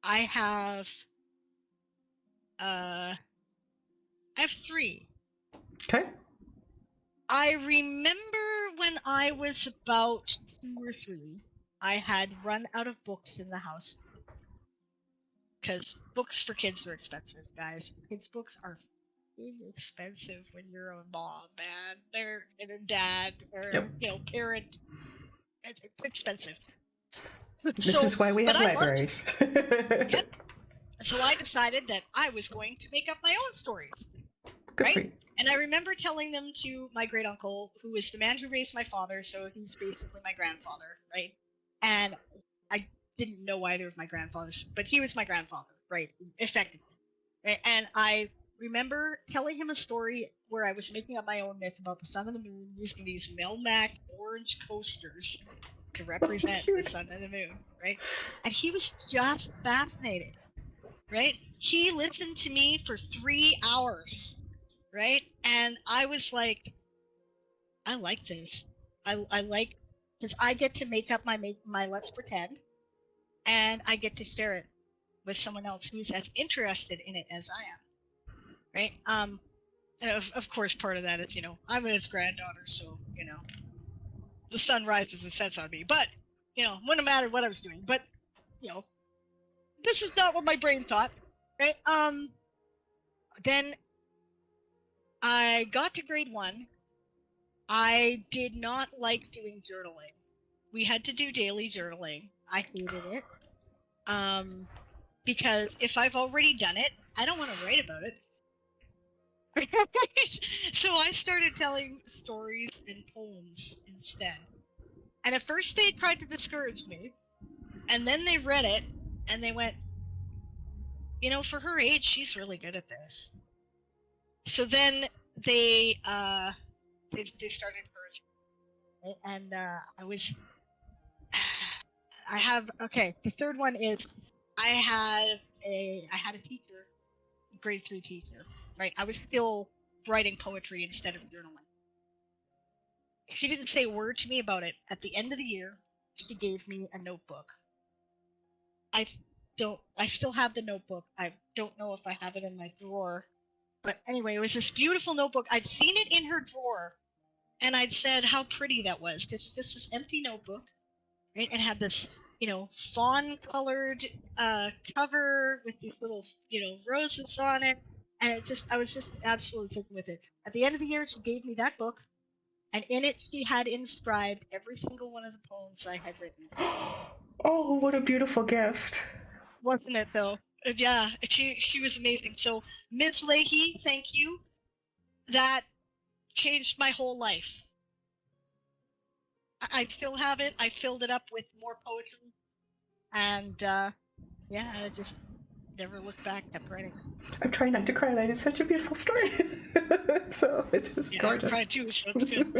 I have 3. Okay. I remember when I was about 2 or 3, I had run out of books in the house. Because books for kids are expensive, guys. Kids' books are expensive when you're a mom, man. They're a dad or parent. It's expensive. This is why we have libraries. Yep. So I decided that I was going to make up my own stories. Good for you. And I remember telling them to my great uncle, who is the man who raised my father, so he's basically my grandfather, right? And I didn't know either of my grandfathers, but he was my grandfather, right? Effectively. Right? And I remember telling him a story where I was making up my own myth about the sun and the moon using these Melmac orange coasters to represent the sun and the moon, right? And he was just fascinated, right? He listened to me for 3 hours, right? And I was like, I like this. I like, because I get to make up my let's pretend, and I get to share it with someone else who's as interested in it as I am, right? And of course, part of that is, I'm his granddaughter, so, the sun rises and sets on me. But, wouldn't matter what I was doing. But, this is not what my brain thought, right? Then I got to grade 1. I did not like doing journaling. We had to do daily journaling. I hated it. Because if I've already done it, I don't want to write about it. So I started telling stories and poems instead. And at first they tried to discourage me. And then they read it and they went, for her age, she's really good at this. So then they started encouraging me. And the third one is I had a teacher, grade 3 teacher, right? I was still writing poetry instead of journaling. She didn't say a word to me about it. At the end of the year, she gave me a notebook. I still have the notebook. I don't know if I have it in my drawer. But anyway, it was this beautiful notebook. I'd seen it in her drawer, and I'd said how pretty that was, because this is empty notebook, right? And had this, fawn-colored cover with these little, roses on it. And I was just absolutely taken with it. At the end of the year, she gave me that book, and in it she had inscribed every single one of the poems I had written. Oh, what a beautiful gift. Wasn't it, though? Yeah, she was amazing. So, Ms. Leahy, thank you. That changed my whole life. I still have it. I filled it up with more poetry. And, I just never looked back, kept writing. I'm trying not to cry. That is such a beautiful story. So it's just gorgeous. I cried too, so it's good.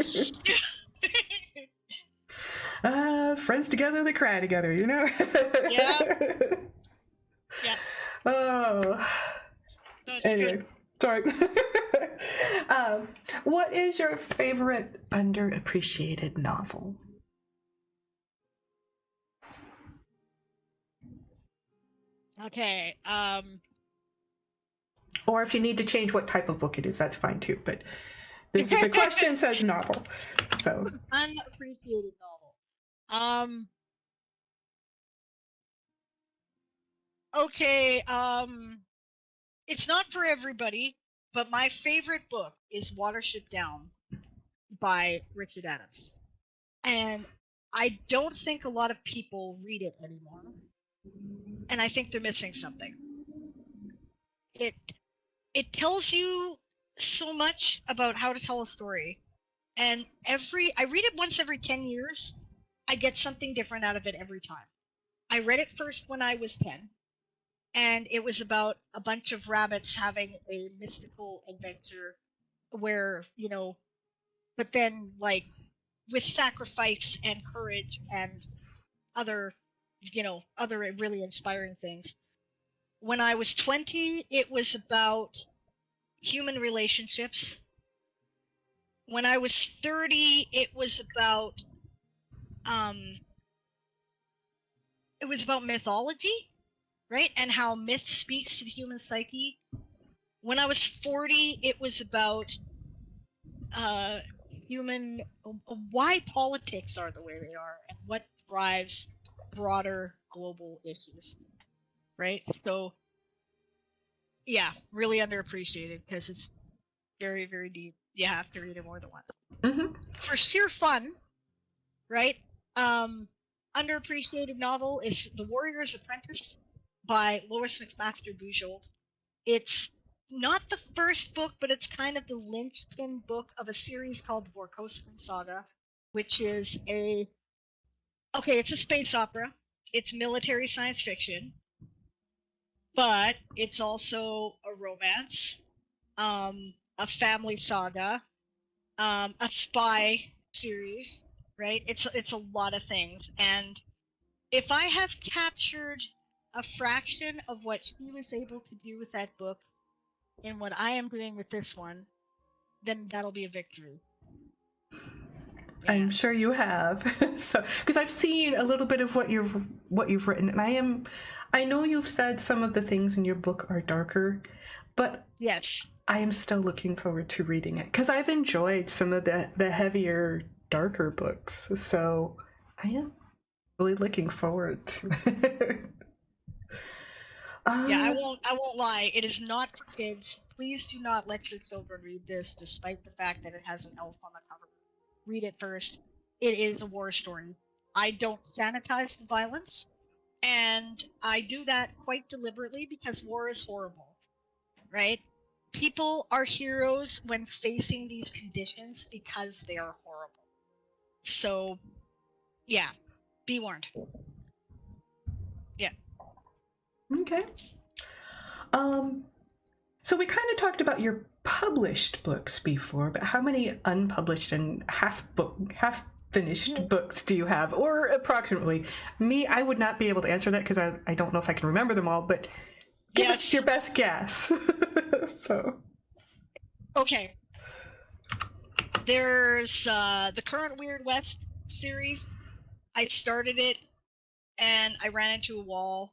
Friends together, they cry together, Yeah. Yeah. Oh. That's anyway, good. Sorry. What is your favorite underappreciated novel? Okay. Or if you need to change what type of book it is, that's fine too. But the question says novel, so Unappreciated novel. Okay. It's not for everybody, but my favorite book is Watership Down by Richard Adams, and I don't think a lot of people read it anymore, and I think they're missing something. It tells you so much about how to tell a story, and I read it once every 10 years. I get something different out of it every time. I read it first when I was 10, and it was about a bunch of rabbits having a mystical adventure where, but then, like, with sacrifice and courage and other, other really inspiring things. When I was 20, it was about human relationships. When I was 30, it was about mythology, right? And how myth speaks to the human psyche. When I was 40, it was about why politics are the way they are and what drives broader global issues, right? So, yeah, really underappreciated because it's very, very deep. You have to read it more than once. Mm-hmm. For sheer fun, right? Underappreciated novel is The Warrior's Apprentice by Lois McMaster Bujold. It's not the first book, but it's kind of the linchpin book of a series called the Vorkostan Saga, which is it's a space opera. It's military science fiction, but it's also a romance, a family saga, a spy series, right? It's a lot of things, and if I have captured a fraction of what she was able to do with that book in what I am doing with this one, then that'll be a victory. Yeah. I'm sure you have. So, because I've seen a little bit of what you've written, and I know you've said some of the things in your book are darker, but yes, I am still looking forward to reading it because I've enjoyed some of the heavier, darker books. So I am really looking forward to it. yeah, I won't lie. It is not for kids. Please do not let your children read this, despite the fact that it has an elf on the cover. Read it first. It is a war story. I don't sanitize the violence, and I do that quite deliberately because war is horrible, right? People are heroes when facing these conditions because they are horrible. So, yeah, be warned. Yeah. Okay. So we kind of talked about your published books before, but how many unpublished and half finished books do you have, or approximately? Me, I would not be able to answer that because I don't know if I can remember them all. But give us your best guess. So. Okay. There's the current Weird West series. I started it and I ran into a wall,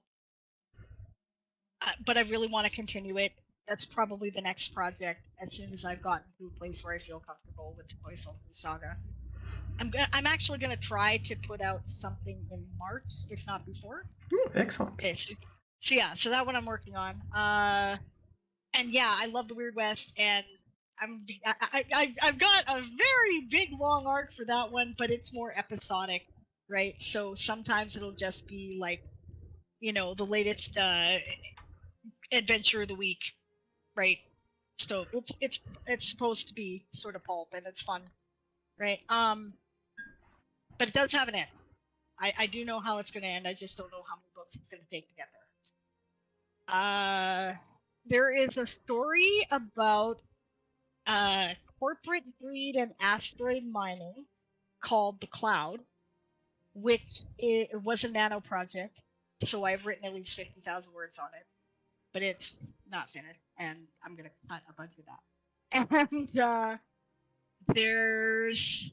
but I really want to continue it. That's probably the next project as soon as I've gotten to a place where I feel comfortable with the Toy Soldier Saga. I'm actually going to try to put out something in March, if not before. Excellent. Okay, so that one I'm working on. And yeah, I love the Weird West, and I've got a very big long arc for that one, but it's more episodic, right? So sometimes it'll just be like, the latest adventure of the week, right? So it's supposed to be sort of pulp, and it's fun, right? But it does have an end. I do know how it's going to end. I just don't know how many books it's going to take to get there. There is a story about corporate greed and asteroid mining called The Cloud, which it was a nano project. So I've written at least 50,000 words on it, but it's not finished, and I'm going to cut a bunch of that. And there's,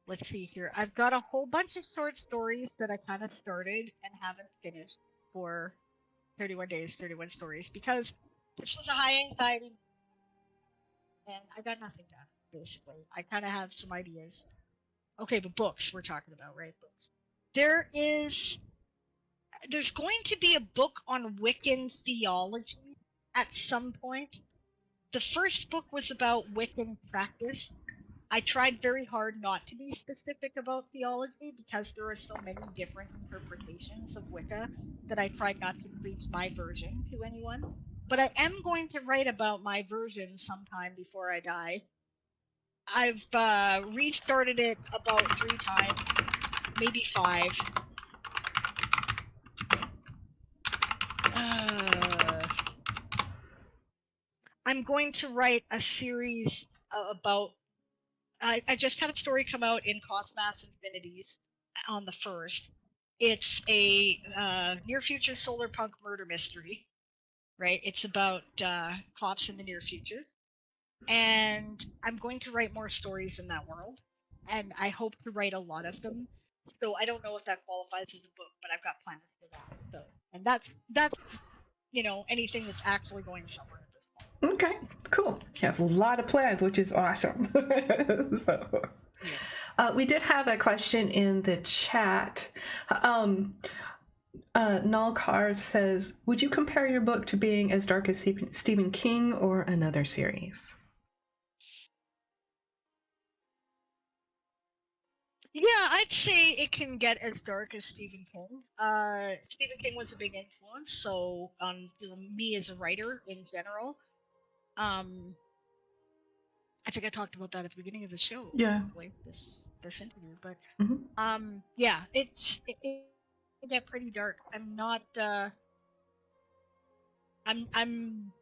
let's see here. I've got a whole bunch of short stories that I kind of started and haven't finished for 31 days, 31 stories, because this was a high anxiety and I got nothing done, basically. I kind of have some ideas. Okay, but books we're talking about, right? Books. There's going to be a book on Wiccan theology at some point. The first book was about Wiccan practice. I tried very hard not to be specific about theology because there are so many different interpretations of Wicca that I tried not to preach my version to anyone. But I am going to write about my version sometime before I die. I've restarted it about 3 times, maybe 5. I'm going to write a series about. I just had a story come out in Cosmas Infinities on the 1st, It's a near future solar punk murder mystery, right? It's about cops in the near future. And I'm going to write more stories in that world. And I hope to write a lot of them. So I don't know if that qualifies as a book, but I've got plans for that. So, and that's anything that's actually going somewhere at this point. Okay, cool. You have a lot of plans, which is awesome. We did have a question in the chat. Nalkar says, would you compare your book to being as dark as Stephen King or another series? Yeah, I'd say it can get as dark as Stephen King. Stephen King was a big influence, so on me as a writer in general. I think I talked about that at the beginning of the show. Yeah. Like this interview, but mm-hmm. Yeah, it get pretty dark. I'm not. I'm.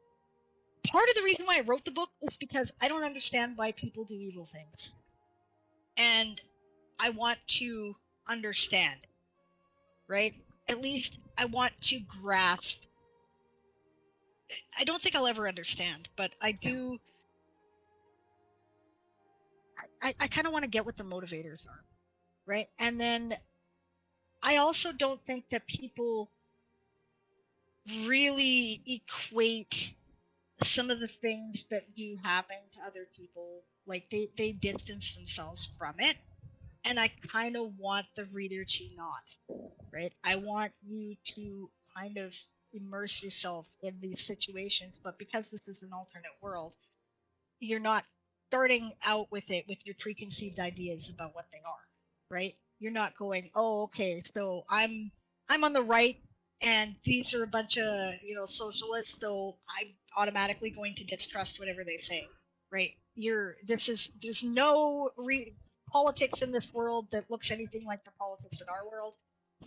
Part of the reason why I wrote the book is because I don't understand why people do evil things, and I want to understand. Right? At least I want to grasp. I don't think I'll ever understand, but I do. I kind of want to get what the motivators are, right? And then I also don't think that people really equate some of the things that do happen to other people, like they distance themselves from it. And I kind of want the reader to not, right? I want you to kind of immerse yourself in these situations, but because this is an alternate world, you're not starting out with it with your preconceived ideas about what they are, right? You're not going, oh, okay, so I'm on the right and these are a bunch of socialists, so I'm automatically going to distrust whatever they say, right? There's no politics in this world that looks anything like the politics in our world,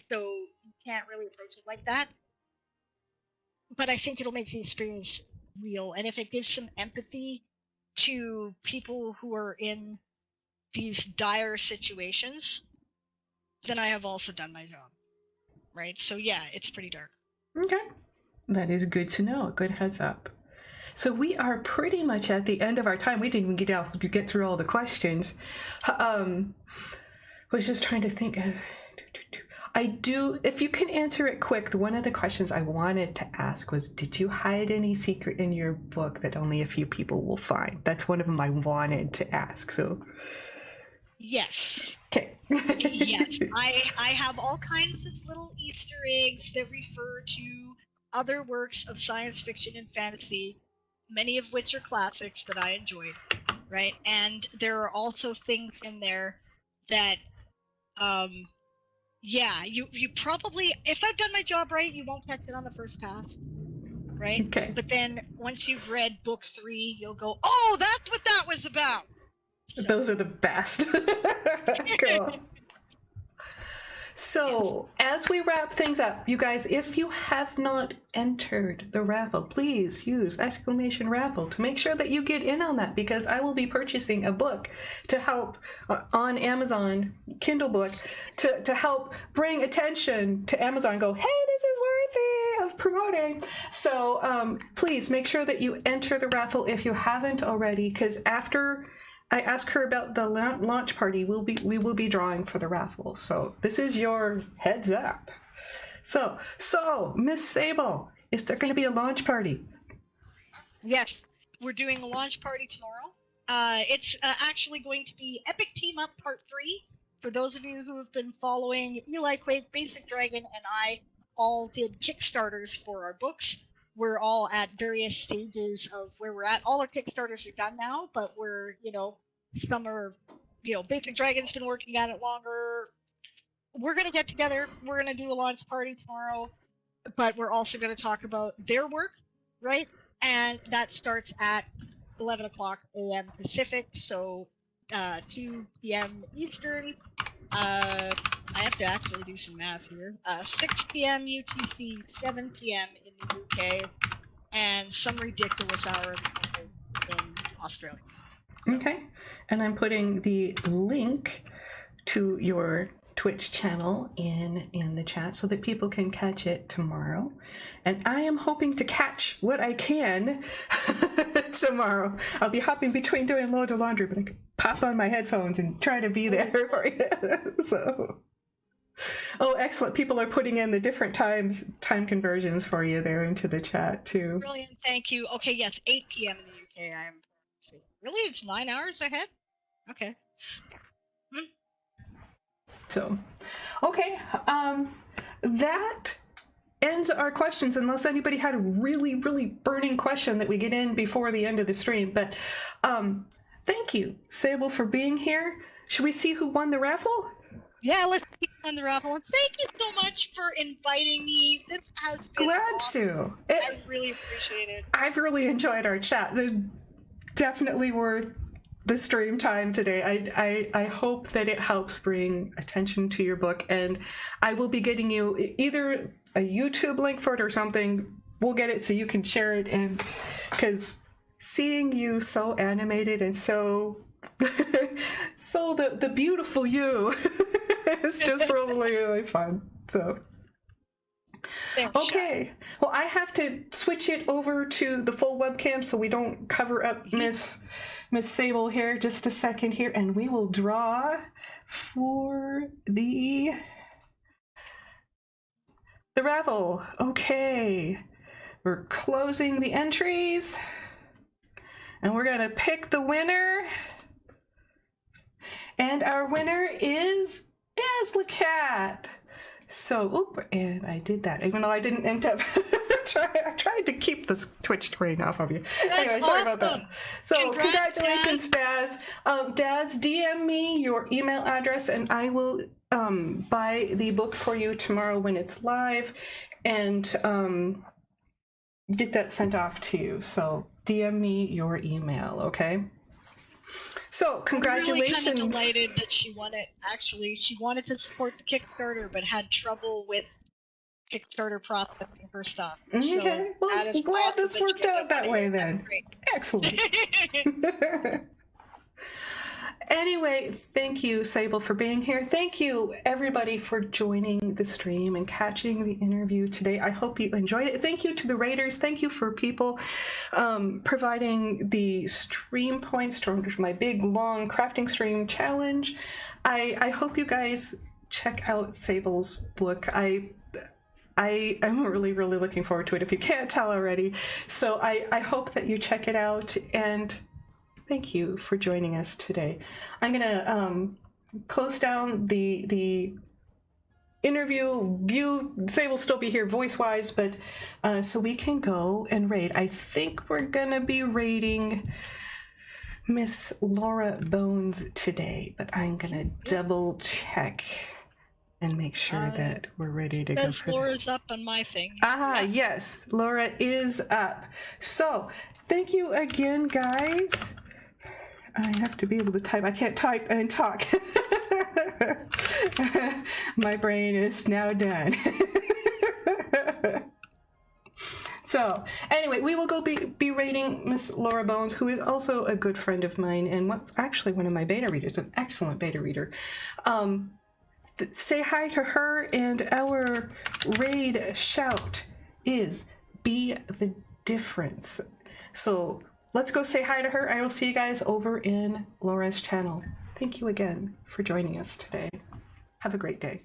so you can't really approach it like that. But I think it'll make the experience real, and if it gives some empathy to people who are in these dire situations, then I have also done my job, right? So yeah, it's pretty dark. Okay, that is good to know. Good heads up. So we are pretty much at the end of our time. We didn't even get through all the questions. Was just trying to think of. If you can answer it quick, one of the questions I wanted to ask was, did you hide any secret in your book that only a few people will find? That's one of them I wanted to ask, so. Yes. Okay. Yes, I have all kinds of little Easter eggs that refer to other works of science fiction and fantasy, many of which are classics that I enjoyed, right? And there are also things in there that yeah, you probably, if I've done my job right, you won't catch it on the first pass, right? Okay. But then once you've read book 3, you'll go, oh, that's what that was about. So. Those are the best. Cool. So, as we wrap things up, you guys, if you have not entered the raffle, please use !raffle to make sure that you get in on that, because I will be purchasing a book to help on Amazon, Kindle book, to help bring attention to Amazon and go, hey, this is worthy of promoting. So please make sure that you enter the raffle if you haven't already, because after I asked her about the launch party, we will be drawing for the raffle. So this is your heads up. So Miss Sable, is there going to be a launch party? Yes, we're doing a launch party tomorrow. It's actually going to be Epic Team Up Part 3. For those of you who have been following Eli Quake, Basic Dragon, and I all did Kickstarters for our books. We're all at various stages of where we're at. All our Kickstarters are done now, but we're, some are, Basic Dragon's been working on it longer. We're going to get together. We're going to do a launch party tomorrow, but we're also going to talk about their work, right? And that starts at 11 o'clock a.m. Pacific, so 2 p.m. Eastern. I have to actually do some math here. 6 p.m. UTC, 7 p.m. in the UK, and some ridiculous hour in Australia. So. Okay, and I'm putting the link to your Twitch channel in the chat so that people can catch it tomorrow. And I am hoping to catch what I can tomorrow. I'll be hopping between doing loads of laundry, but I can pop on my headphones and try to be there for you. So, oh, excellent. People are putting in the different time conversions for you there into the chat too. Brilliant. Thank you. Okay. Yes. 8 p.m. in the UK. Really? It's 9 hours ahead? Okay. So, okay. That ends our questions, unless anybody had a really, really burning question that we get in before the end of the stream. But thank you, Sable, for being here. Should we see who won the raffle? Yeah, let's keep on the raffle. And thank you so much for inviting me. This has been awesome. I really appreciate it. I've really enjoyed our chat. They're definitely worth the stream time today. I hope that it helps bring attention to your book, and I will be getting you either a YouTube link for it or something. We'll get it so you can share it, and because seeing you so animated and so the beautiful you is just really fun. So okay, well, I have to switch it over to the full webcam so we don't cover up Miss Sable here. Just a second here, and we will draw for the raffle. Okay, we're closing the entries, and we're gonna pick the winner. And our winner is Dazzlecat. So, and I did that, even though I didn't end up I tried to keep this Twitch screen off of you. Anyway, sorry about that. So, congratulations, Daz. Daz, DM me your email address, and I will buy the book for you tomorrow when it's live, and get that sent off to you. So, DM me your email, okay? So, congratulations. I'm really kind of delighted that she won it. Actually, she wanted to support the Kickstarter, but had trouble with Kickstarter processing her stuff. Okay, so well, I'm glad this worked out that way then. Excellent. Anyway, thank you, Sable, for being here. Thank you, everybody, for joining the stream and catching the interview today. I hope you enjoyed it. Thank you to the raiders. Thank you for people providing the stream points to my big, long crafting stream challenge. I hope you guys check out Sable's book. I am really, really looking forward to it, if you can't tell already. So I hope that you check it out, and thank you for joining us today. I'm gonna close down the interview view. Say will still be here voice-wise, but so we can go and raid. I think we're gonna be raiding Miss Laura Bones today, but I'm gonna double check and make sure that we're ready to go. Laura's up on my thing. Yes, Laura is up. So thank you again, guys. I have to be able to type. I can't type and talk. My brain is now done. So anyway, we will go be rating Miss Laura Bones, who is also a good friend of mine and what's actually one of my beta readers, an excellent beta reader. Say hi to her, and our raid shout is "Be the Difference." So let's go say hi to her. I will see you guys over in Laura's channel. Thank you again for joining us today. Have a great day.